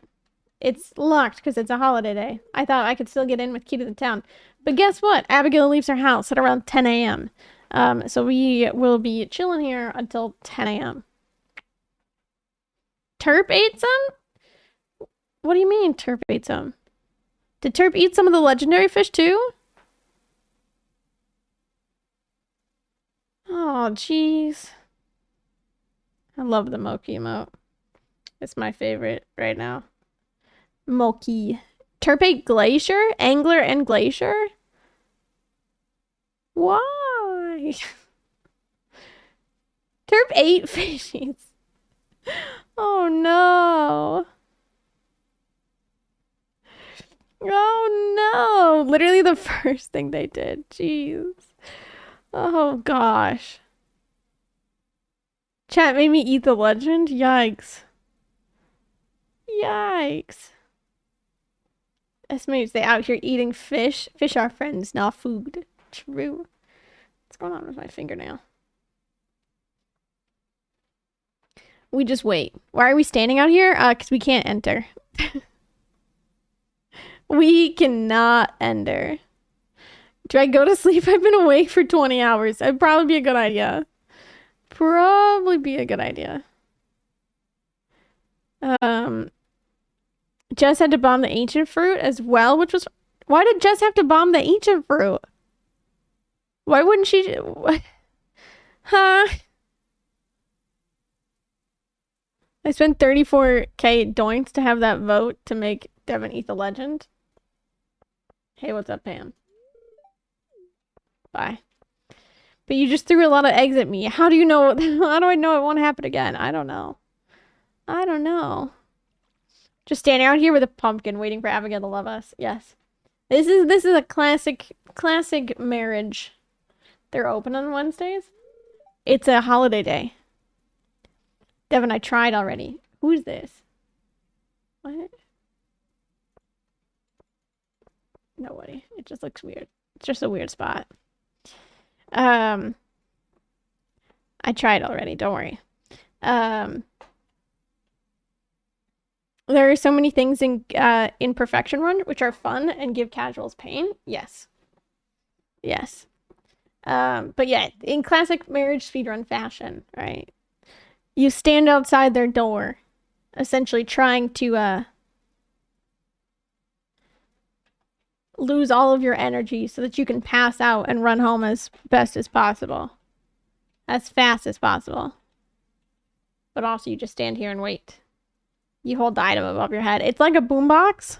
It's locked because it's a holiday day. I thought I could still get in with key to the town. But guess what? Abigail leaves her house at around 10 a.m. So we will be chilling here until 10 a.m. Terp ate some? What do you mean Terp ate some? Did Terp eat some of the legendary fish too? Oh, jeez. I love the Moki emote. It's my favorite right now. Moki. Terp ate Glacier? Angler and Glacier? Why? Terp ate fishies. Oh no. Oh no. Literally the first thing they did. Jeez. Oh gosh. Chat made me eat the legend? Yikes. Yikes. Estimates they out here eating fish. Fish are friends, not food. True. What's going on with my fingernail? We just wait. Why are we standing out here? Because we can't enter. We cannot enter. Do I go to sleep? I've been awake for 20 hours. That'd probably be a good idea. Probably be a good idea. Jess had to bomb the ancient fruit as well, which was... Why did Jess have to bomb the ancient fruit? Why wouldn't she... Huh? I spent 34k doinks to have that vote to make Devin eat the legend. Hey, what's up, Pam? Bye. But you just threw a lot of eggs at me. How do you know? How do I know it won't happen again? I don't know. I don't know. Just standing out here with a pumpkin waiting for Abigail to love us. Yes. This is a classic marriage. They're open on Wednesdays. It's a holiday day. Devin, I tried already. Who's this? What? Nobody. It just looks weird. It's just a weird spot. I tried already, don't worry. There are so many things in Perfection Run which are fun and give casuals pain. Yes. Yes. But yeah, in classic marriage speedrun fashion, right? You stand outside their door, essentially trying to lose all of your energy so that you can pass out and run home as best as possible. As fast as possible. But also you just stand here and wait. You hold the item above your head. It's like a boombox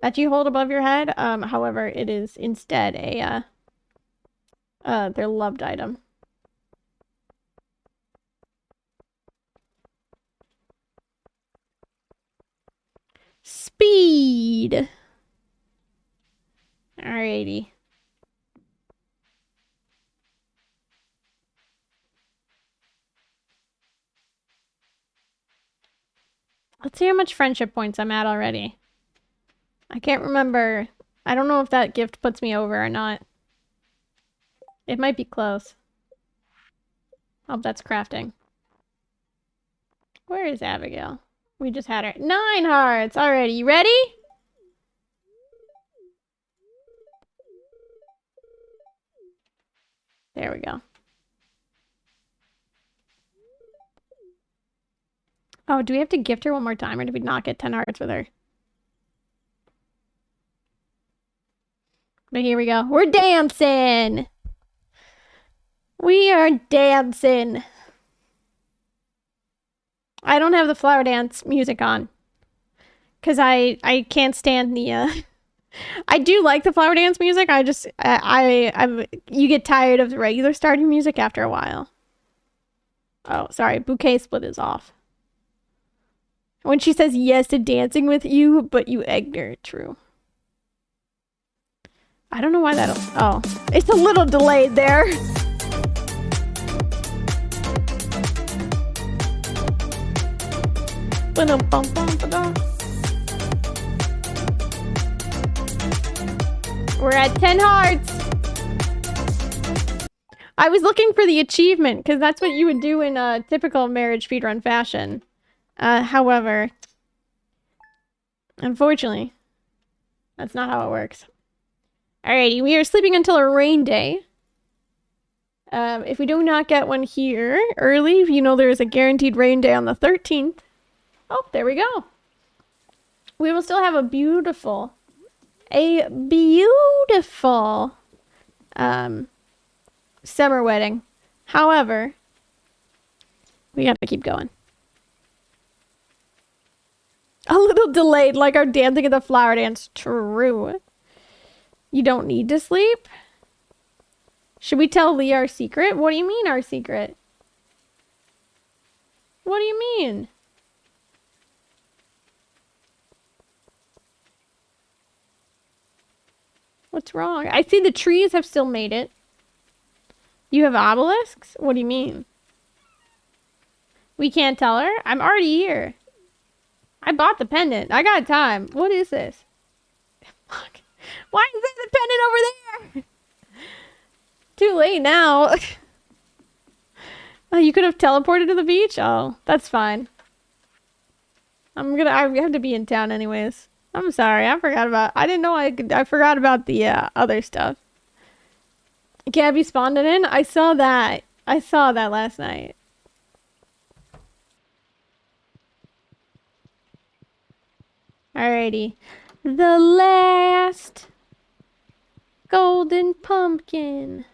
that you hold above your head. However, it is instead a their loved item. Speed. Alrighty. Let's see how much friendship points I'm at already. I can't remember. I don't know if that gift puts me over or not. It might be close. Oh, that's crafting. Where is Abigail? We just had her. 9 hearts! Alrighty, you ready? There we go. Oh, do we have to gift her one more time, or did we not get 10 hearts with her? But here we go. We're dancing. We are dancing. I don't have the flower dance music on. Because I can't stand the, I do like the flower dance music. You get tired of the regular starting music after a while. Oh, sorry. Bouquet split is off. When she says yes to dancing with you, but you egged her. True. I don't know why that'll... Oh. It's a little delayed there. We're at 10 hearts. I was looking for the achievement, because that's what you would do in a typical marriage speedrun fashion. However, unfortunately, that's not how it works. Alrighty, we are sleeping until a rain day. If we do not get one here early, you know there is a guaranteed rain day on the 13th. Oh, there we go. We will still have a beautiful summer wedding. However, we gotta keep going. A little delayed, like our dancing at the flower dance. True. You don't need to sleep? Should we tell Lee our secret? What do you mean, our secret? What do you mean? What's wrong? I see the trees have still made it. You have obelisks? What do you mean? We can't tell her? I'm already here. I bought the pendant. I got time. What is this? Fuck. Why is there the pendant over there? Too late now. Oh, you could have teleported to the beach? Oh, that's fine. I have to be in town anyways. I'm sorry. I didn't know I forgot about the other stuff. Gabby spawned it in? I saw that. I saw that last night. Alrighty. The last golden pumpkin.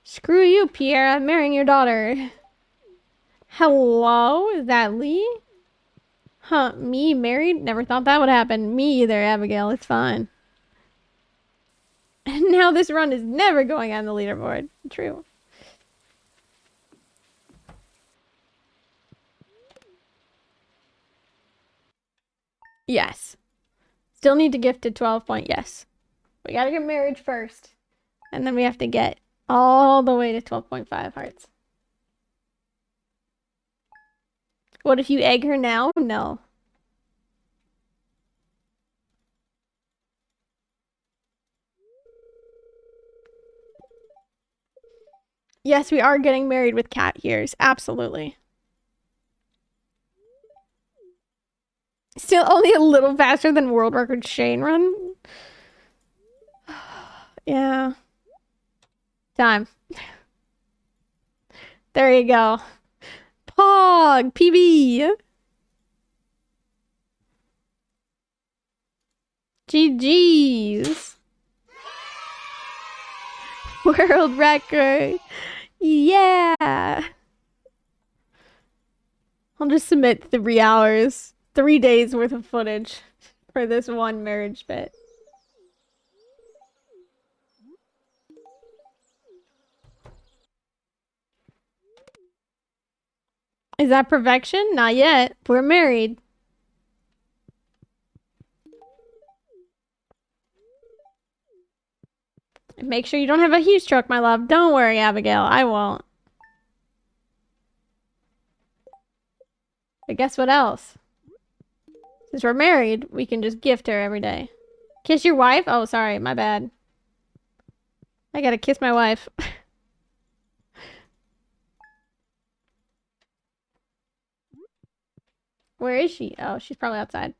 Screw you, Pierre. I'm marrying your daughter. Hello? Is that Lee? Huh, me married? Never thought that would happen. Me either, Abigail. It's fine. And now this run is never going on the leaderboard. True. Yes. Still need to gift to 12 point. Yes. We gotta get marriage first. And then we have to get all the way to 12.5 hearts. What if you egg her now? No. Yes, we are getting married with cat ears. Absolutely. Still only a little faster than world record Shane run. Yeah. Time. There you go. Pog! PB! GG's. World record. Yeah. I'll just submit 3 hours. 3 days worth of footage for this one marriage bit. Is that perfection? Not yet. We're married. Make sure you don't have a heat stroke, my love. Don't worry, Abigail. I won't. But guess what else? Since we're married, we can just gift her every day. Kiss your wife? Oh, sorry. My bad. I gotta kiss my wife. Where is she? Oh, she's probably outside.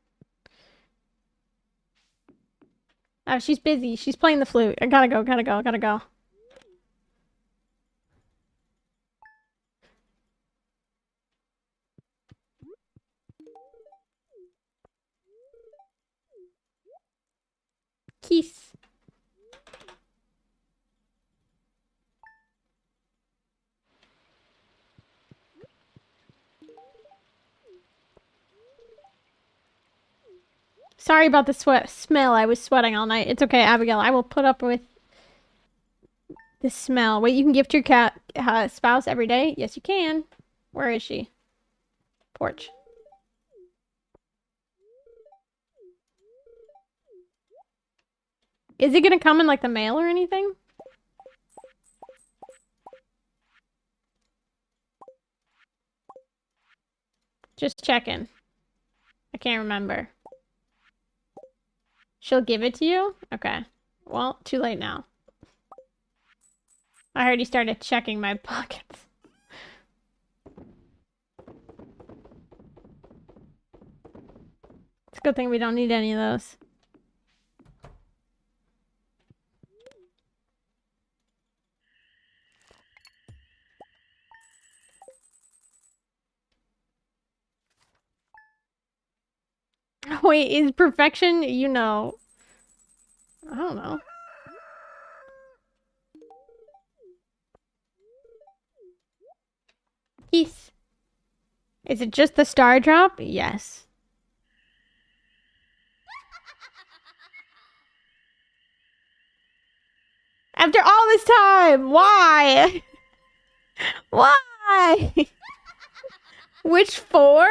Oh, she's busy. She's playing the flute. I gotta go, gotta go, gotta go. Kiss. Sorry about the smell. I was sweating all night. It's okay, Abigail. I will put up with the smell. Wait, you can gift your cat spouse every day? Yes, you can. Where is she? Porch. Is it gonna come in like the mail or anything? Just checking. I can't remember. She'll give it to you? Okay. Well, too late now. I already started checking my pockets. It's a good thing we don't need any of those. Wait, is perfection, you know... I don't know. Keith. Is it just the star drop? Yes. After all this time, why? Why? Which 4?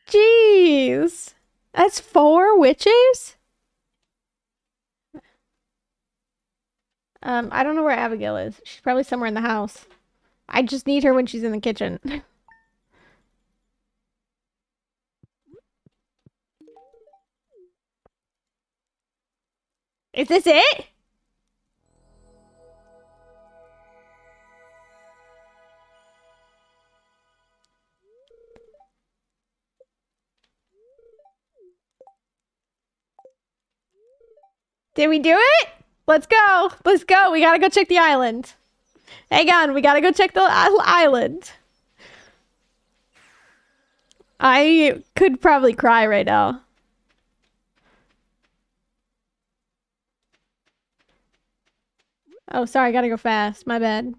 Jeez. That's 4 witches? I don't know where Abigail is. She's probably somewhere in the house. I just need her when she's in the kitchen. Is this it? Did we do it? Let's go. Let's go. We gotta go check the island. Hang on. We gotta go check the island. I could probably cry right now. Oh, sorry. I gotta go fast. My bad.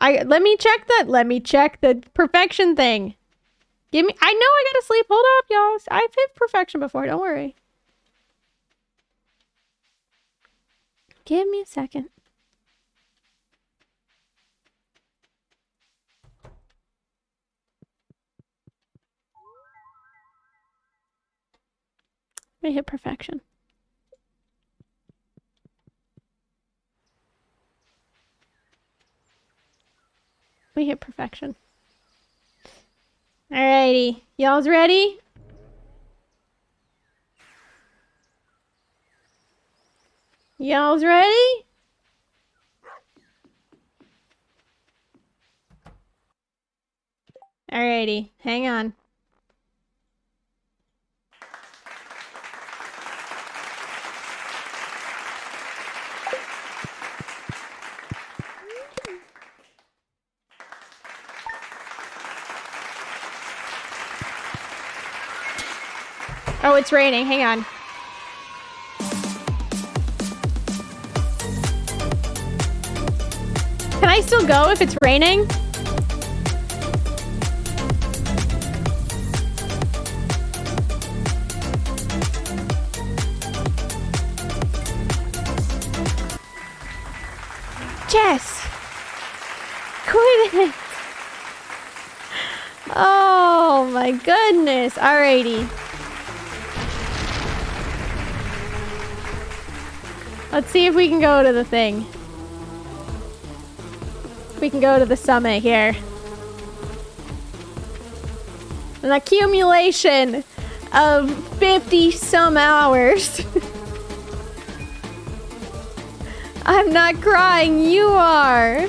Let me check the perfection thing. I know I gotta sleep. Hold up, y'all. I've hit perfection before. Don't worry. Give me a second. We hit perfection. We hit perfection. Alrighty. Y'all's ready? Y'all's ready? Alrighty, hang on. Oh, it's raining. Hang on. Can I still go if it's raining? Jess! Quit it! Oh my goodness. Alrighty. Let's see if we can go to the thing. We can go to the summit here. An accumulation of 50 some hours. I'm not crying, you are.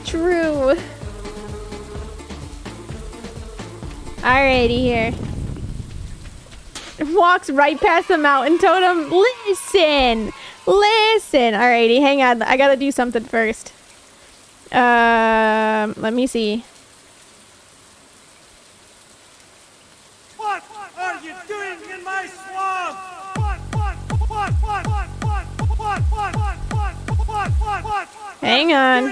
True. Alrighty here. Walks right past the mountain totem. Listen. Listen. Alrighty, hang on. I gotta do something first. Let me see. What are you doing in my swamp? What Hang on.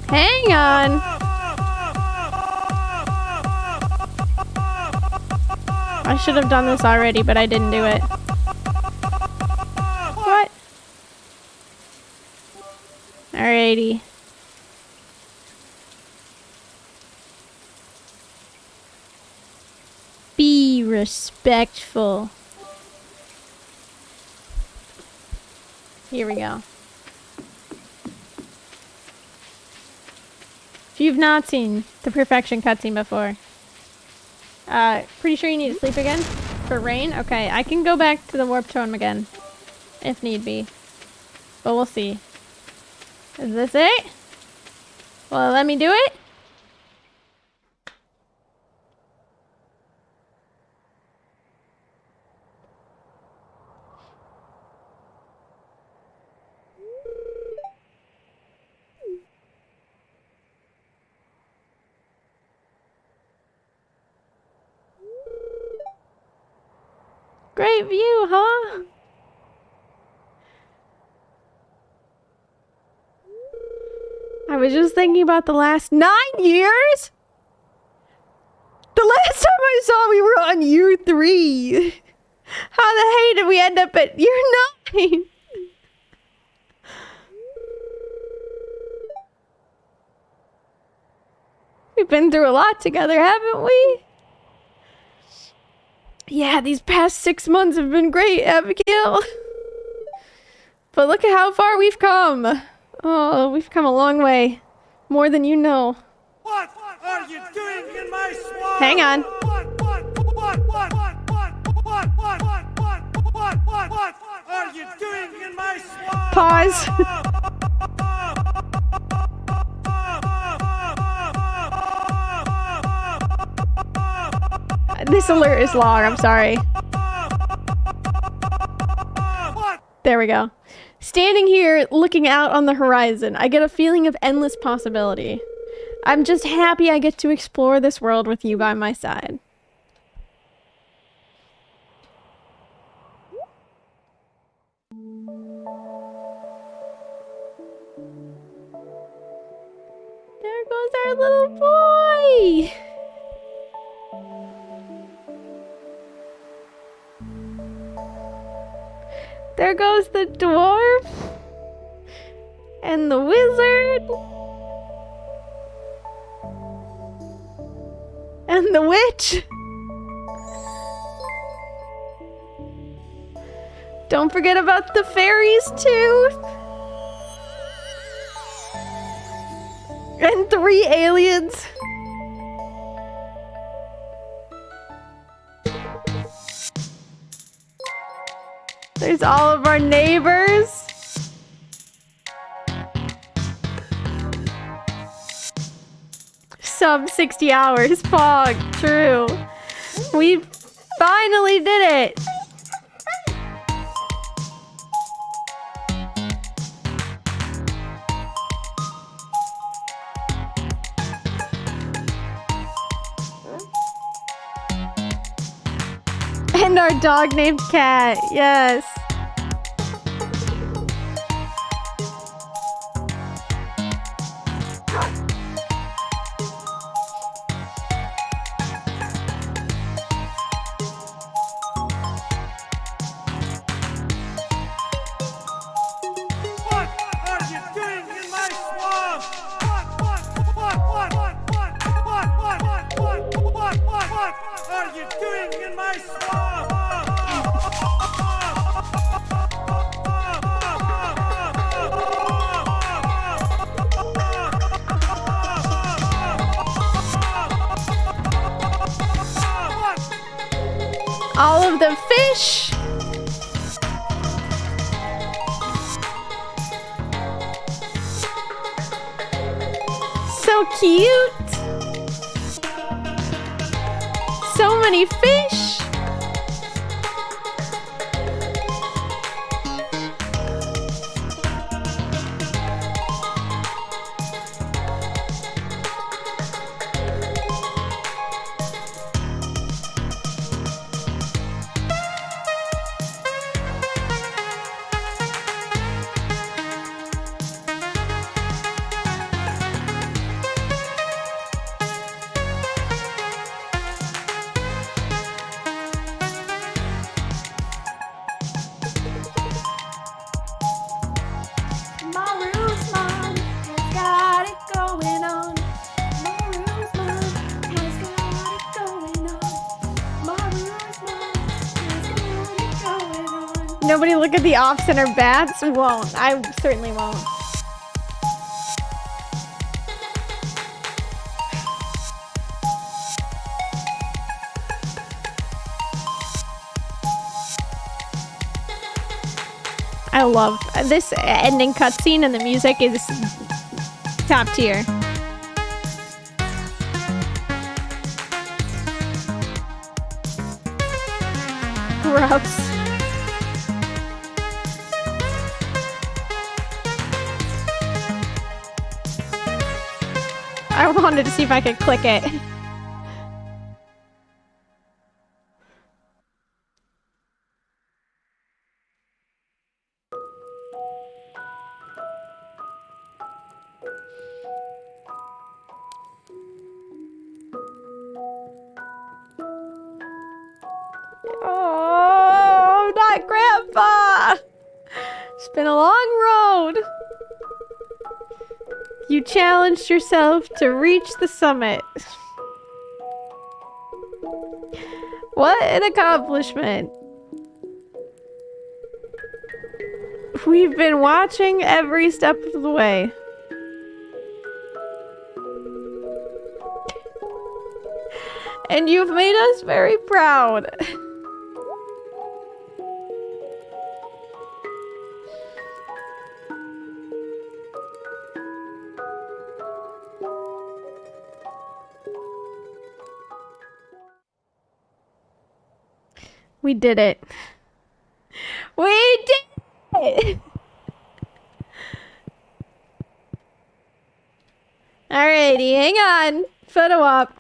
Hang on. I should have done this already, but I didn't do it. What? Alrighty. Be respectful. Here we go. If you've not seen the perfection cutscene before, pretty sure you need to sleep again for rain. Okay, I can go back to the warp tome again if need be, but we'll see. Is this it? Well, let me do it. Great view, huh? I was just thinking about the last 9 years? The last time I saw we were on year 3. How the hey did we end up at year 9? We've been through a lot together, haven't we? Yeah, these past 6 months have been great, Abigail. But look at how far we've come. Oh, we've come a long way. More than you know. What are you doing in my swamp? Hang on. What are you doing in my swamp? Pause. This alert is long, I'm sorry. There we go. Standing here, looking out on the horizon, I get a feeling of endless possibility. I'm just happy I get to explore this world with you by my side. There goes our little boy! There goes the dwarf and the wizard and the witch. Don't forget about the fairies too. And 3 aliens. There's all of our neighbors. Sub 60 hours, Pog, true. We finally did it. And our dog named Cat, yes. What are you doing in my swamp? What are you doing in my swamp? All of the fish. So cute. So many fish. nobody look at the off-center bats? Won't. I certainly won't. I love this ending cutscene, and the music is top tier. Gross. I wanted to see if I could click it. Oh, not Grandpa! It's been a long road. You challenged yourself to reach the summit. What an accomplishment. We've been watching every step of the way. And you've made us very proud. We did it. We did it! Alrighty, hang on. Photo op.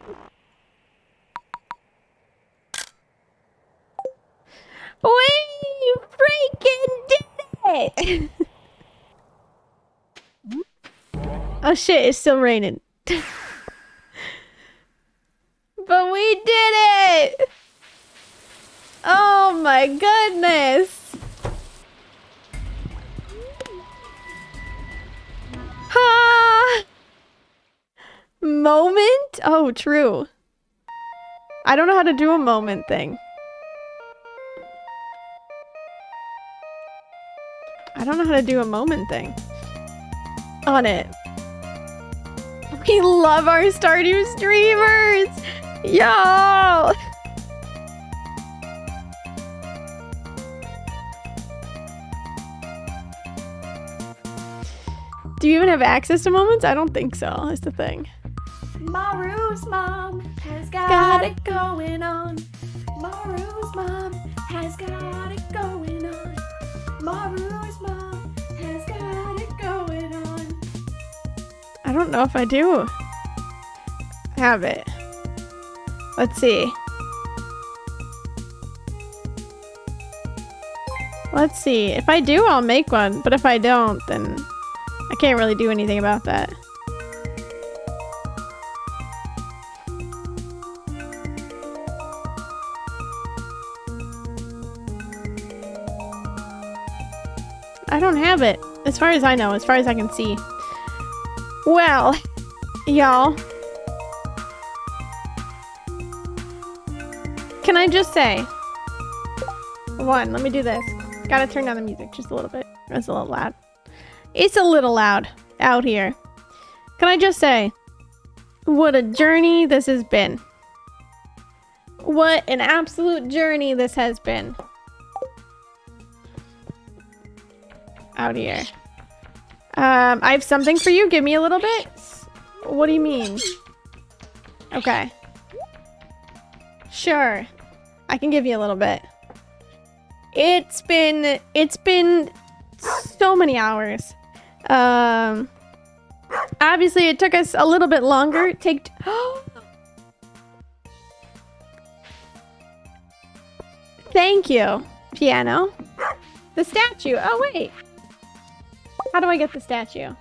We freaking did it! Oh shit, it's still raining. But we did it! Oh my goodness! Ha! Moment? Oh, true. I don't know how to do a moment thing. I don't know how to do a moment thing on it. We love our Stardew streamers! Yo! Do you even have access to moments? I don't think so. That's the thing. Maru's mom has got it going on. Maru's mom has got it going on. Maru's mom has got it going on. I don't know if I do have it. Let's see. Let's see. If I do, I'll make one. But if I don't, then I can't really do anything about that. I don't have it. As far as I know, as far as I can see. Well, y'all. Can I just say? One, let me do this. Gotta turn down the music just a little bit. It's a little loud. It's a little loud out here. Can I just say, what a journey this has been. What an absolute journey this has been. Out here. I have something for you. Give me a little bit. What do you mean? Okay. Sure. I can give you a little bit. It's been so many hours. Obviously it took us a little bit longer. Thank you, piano. The statue. Oh, wait. How do I get the statue?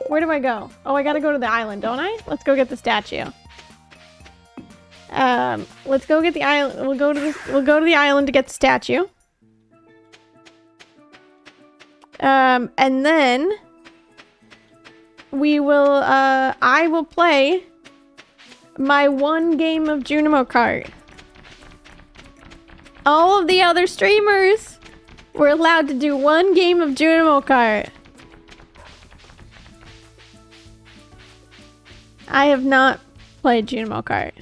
Where do I go? Oh, I gotta go to the island, don't I? Let's go get the statue. Let's go get the island. We'll go to the island to get the statue. And then we will, I will play my one game of Junimo Kart. All of the other streamers We're allowed to do one game of Junimo Kart. I have not played Junimo Kart.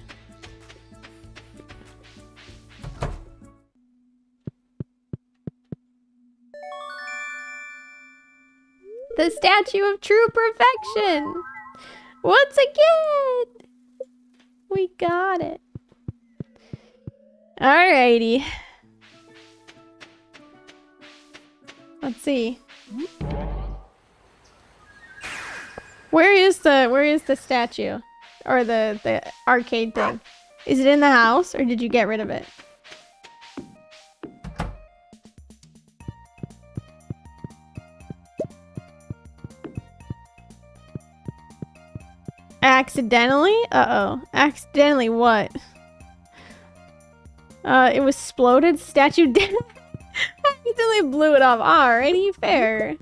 The Statue of True Perfection! Once again! We got it. Alrighty. Let's see. Where is the statue? Or the arcade thing? Is it in the house or did you get rid of it? Accidentally? Uh-oh. Accidentally what? It was exploded. Statue accidentally blew it off. Alrighty, fair.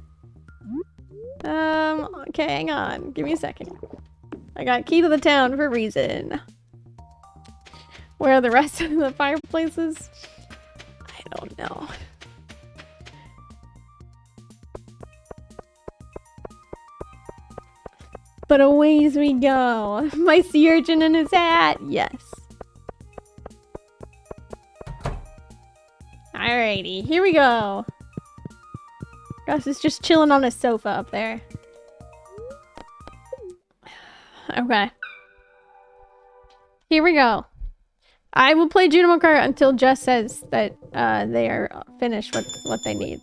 Okay, hang on. Give me a second. I got key to the town for a reason. Where are the rest of the fireplaces? I don't know. But a ways we go. My sea urchin in his hat. Yes. Alrighty, here we go. Gus is just chilling on a sofa up there. Okay. Here we go. I will play Junimo Kart until Jess says that they are finished with what they need.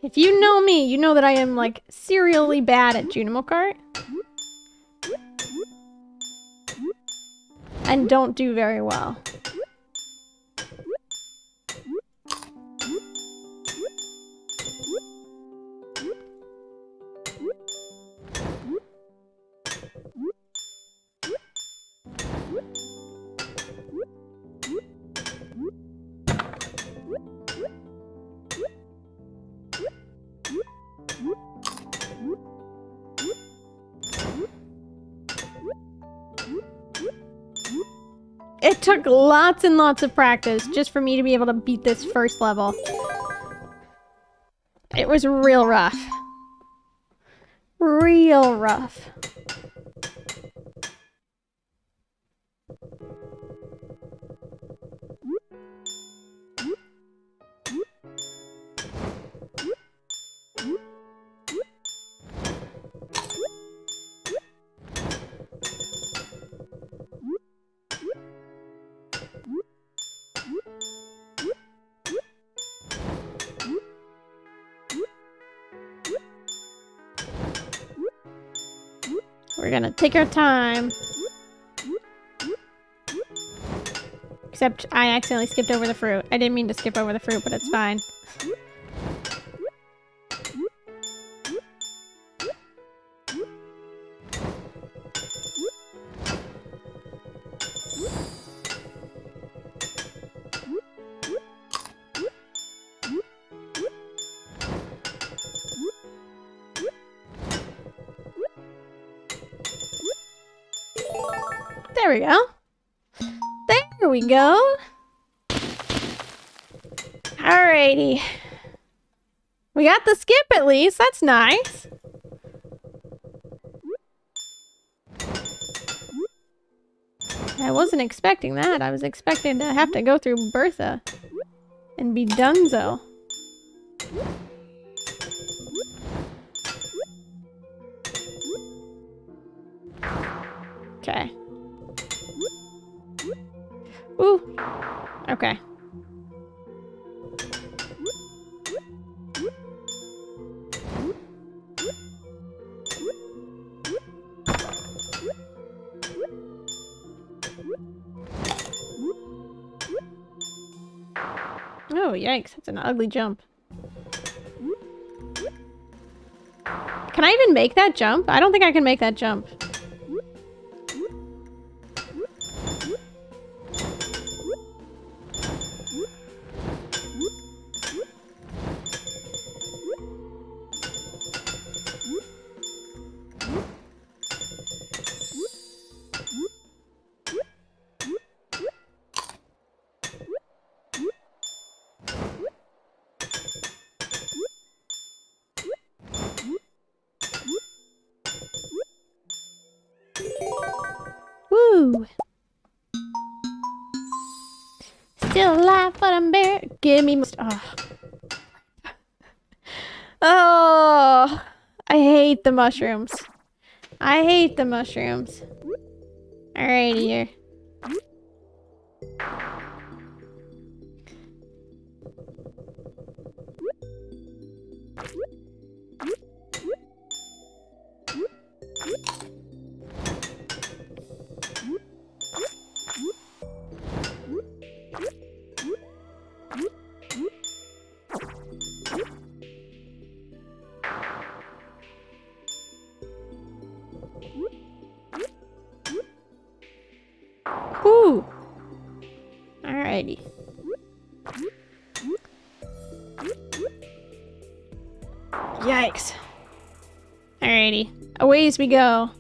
If you know me, you know that I am like serially bad at Junimo Kart. And don't do very well. It took lots and lots of practice just for me to be able to beat this first level. It was real rough. Real rough. We're gonna take our time. Except I accidentally skipped over the fruit. I didn't mean to skip over the fruit, but it's fine. There we go. There we go. Alrighty. We got the skip at least. That's nice. I wasn't expecting that. I was expecting to have to go through Bertha and be donezo. Okay. Ooh. Okay. Oh, yikes. That's an ugly jump. Can I even make that jump? I don't think I can make that jump. Woo! Still alive, but I'm bare. Give me. Oh, I hate the mushrooms. I hate the mushrooms. Alrighty here. Whew. Alrighty. Yikes. Alrighty. Away as we go.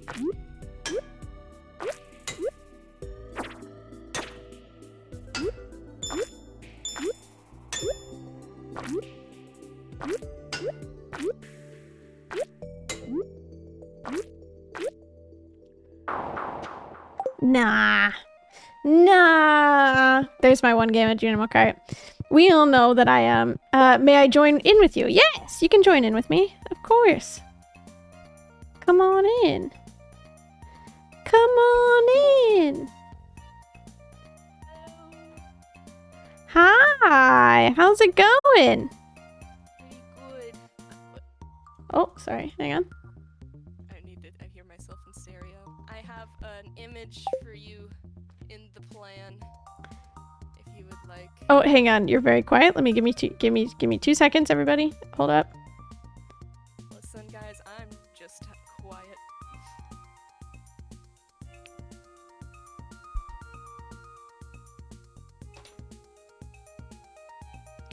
Nah. Nah. There's my one game at Animal Kart. We all know that I am. May I join in with you? Yes, you can join in with me. Of course. Come on in. Come on in. Hi. How's it going? Pretty good. Oh, sorry. Hang on. I hear myself in stereo. I have an image for you in the plan. If you would like. Oh, hang on. You're very quiet. Let me give me 2 seconds, everybody. Hold up. Listen, guys, I'm just quiet.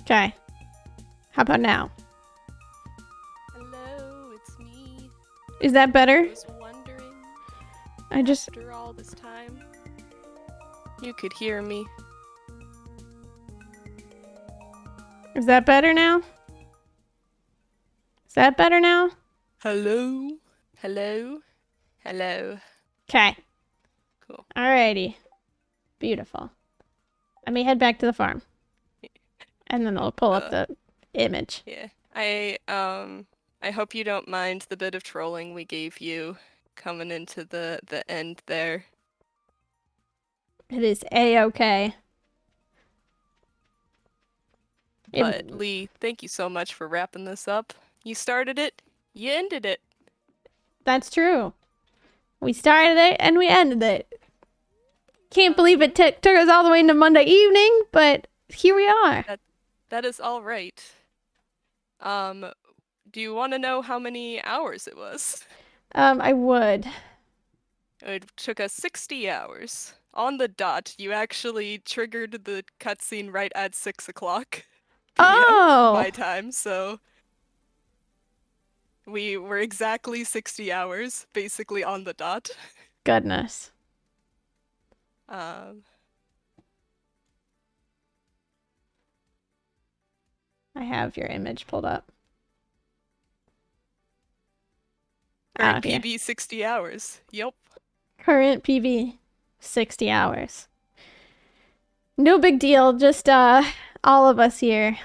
Okay. How about now? Hello, it's me. Is that I better? was wondering, I just after all this time, you could hear me. Is that better now? Is that better now? Hello? Hello? Hello? Okay. Cool. Alrighty. Beautiful. Let me head back to the farm. And then I'll pull up the image. Yeah. I hope you don't mind the bit of trolling we gave you coming into the end there. It is A-okay. But Lee, thank you so much for wrapping this up. You started it, you ended it. That's true. We started it and we ended it. Can't believe it took us all the way into Monday evening, but here we are. That is all right. Do you want to know how many hours it was? I would. It took us 60 hours. On the dot, you actually triggered the cutscene right at 6 o'clock. Oh! My time, so we were exactly 60 hours, basically on the dot. Goodness. Um, I have your image pulled up. current here. PB 60 hours. Yep. Current PB, 60 hours. No big deal, just all of us here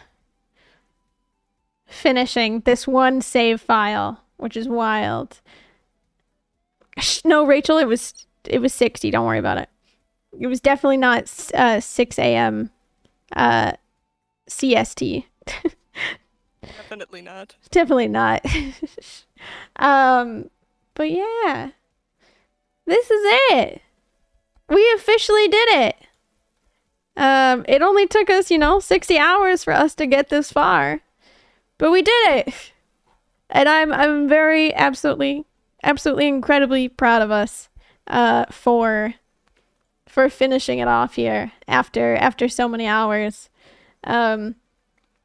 finishing this one save file, which is wild. No, Rachel, it was 60. Don't worry about it. It was definitely not 6 a.m. CST. Definitely not. Definitely not. But yeah. This is it. We officially did it. It only took us, 60 hours for us to get this far. But we did it. And I'm very absolutely incredibly proud of us for finishing it off here after so many hours.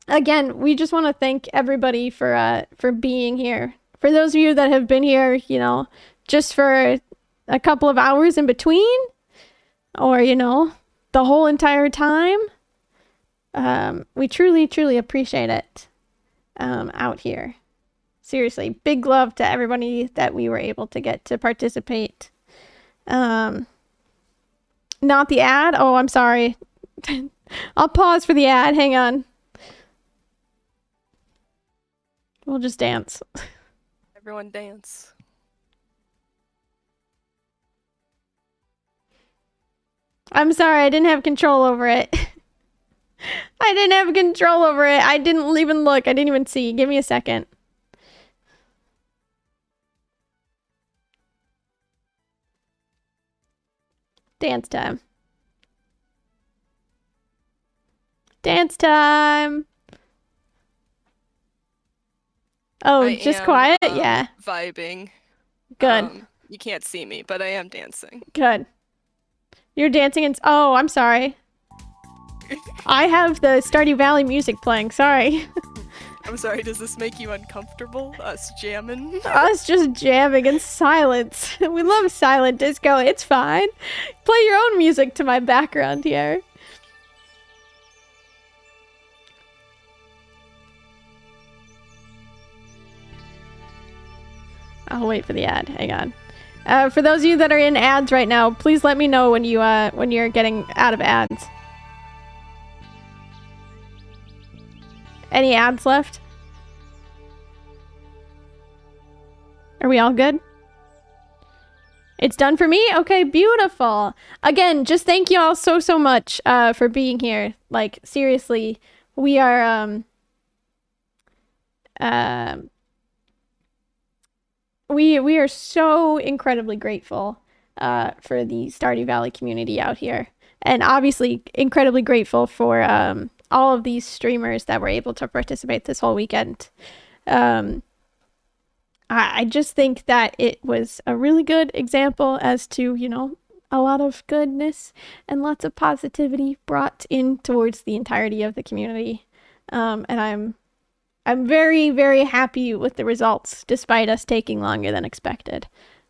Again, we just want to thank everybody for being here. For those of you that have been here, just for a couple of hours in between, or the whole entire time, we truly appreciate it out here. Seriously, big love to everybody that we were able to get to participate. Not the ad? Oh, I'm sorry. I'll pause for the ad. Hang on. We'll just dance. Everyone dance. I'm sorry, I didn't have control over it. I didn't have control over it. I didn't even look. I didn't even see. Give me a second. Dance time. Dance time. Oh, I just am, quiet? Yeah. Vibing. Good. You can't see me, but I am dancing. Good. You're dancing in... Oh, I'm sorry. I have the Stardew Valley music playing. Sorry. I'm sorry, does this make you uncomfortable? Us jamming? Us just jamming in silence. We love silent disco. It's fine. Play your own music to my background here. I'll wait for the ad. Hang on. For those of you that are in ads right now, please let me know when you're getting out of ads. Any ads left? Are we all good? It's done for me? Okay, beautiful. Again, just thank you all so much for being here. Like, seriously, we are we are so incredibly grateful for the Stardew Valley community out here. And obviously incredibly grateful for all of these streamers that were able to participate this whole weekend. I just think that it was a really good example as to, you know, a lot of goodness and lots of positivity brought in towards the entirety of the community. And I'm very, very happy with the results, despite us taking longer than expected.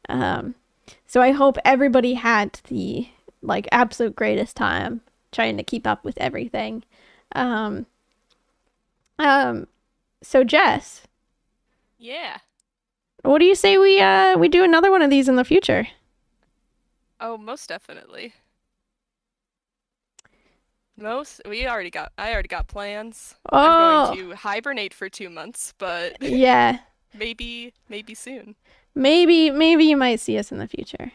So I hope everybody had the, like, absolute greatest time trying to keep up with everything. So Jess. Yeah. What do you say we do another one of these in the future? Oh, most definitely. I already got plans. Oh. I'm going to hibernate for 2 months, but Yeah. maybe soon. Maybe you might see us in the future.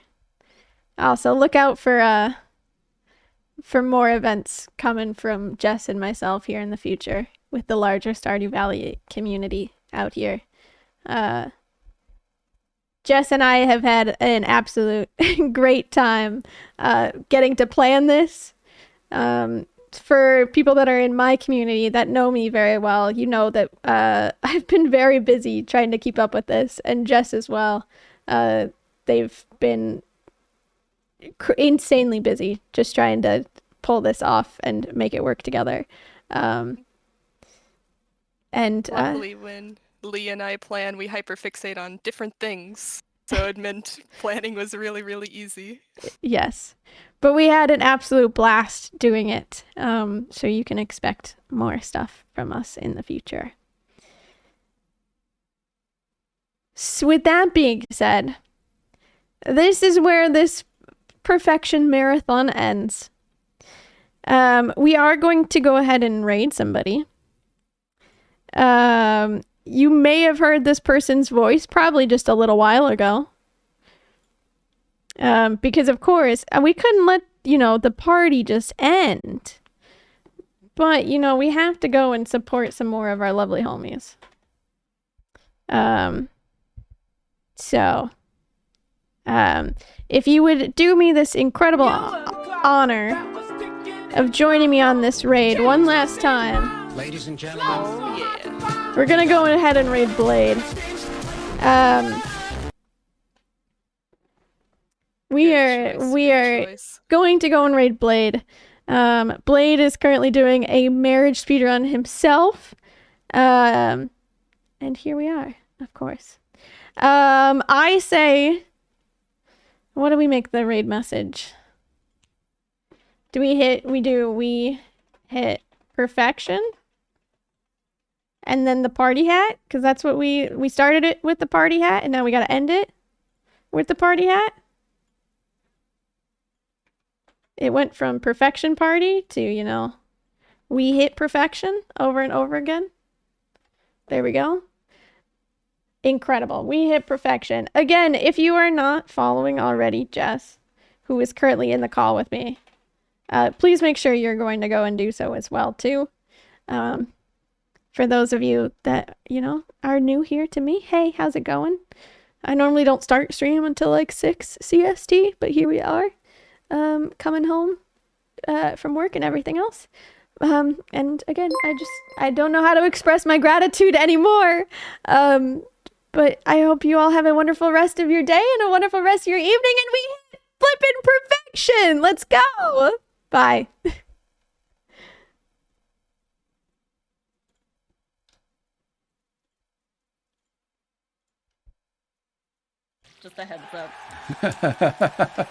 Also, look out for more events coming from Jess and myself here in the future with the larger Stardew Valley community out here. Jess and I have had an absolute great time getting to plan this. For people that are in my community that know me very well, you know that I've been very busy trying to keep up with this, and Jess as well. They've been insanely busy just trying to pull this off and make it work together. Luckily, when Lee and I plan, we hyperfixate on different things, so it meant planning was really, really easy. Yes. But we had an absolute blast doing it, so you can expect more stuff from us in the future. So with that being said, this is where this perfection marathon ends. We are going to go ahead and raid somebody. You may have heard this person's voice probably just a little while ago. Because of course, we couldn't let, the party just end. But, we have to go and support some more of our lovely homies. If you would do me this incredible honor of joining me on this raid one last time. Ladies and gentlemen. Oh, yeah. We're gonna go ahead and raid Blade. We are going to go and raid Blade. Blade is currently doing a marriage speedrun himself. And here we are, of course. I say, what do we make the raid message? We hit perfection? And then the party hat? Because that's what we started it with, the party hat, and now we gotta end it with the party hat? it went from perfection party to, you know, we hit perfection over and over again. There we go. Incredible. We hit perfection. Again, if you are not following already Jess, who is currently in the call with me, please make sure you're going to go and do so as well, too. For those of you that, you know, are new here to me, hey, how's it going? I normally don't start stream until like 6 CST, but here we are, coming home from work and everything else. And again, I don't know how to express my gratitude anymore. But I hope you all have a wonderful rest of your day and a wonderful rest of your evening, and we hit flippin' perfection! Let's go! Bye. Just a heads up.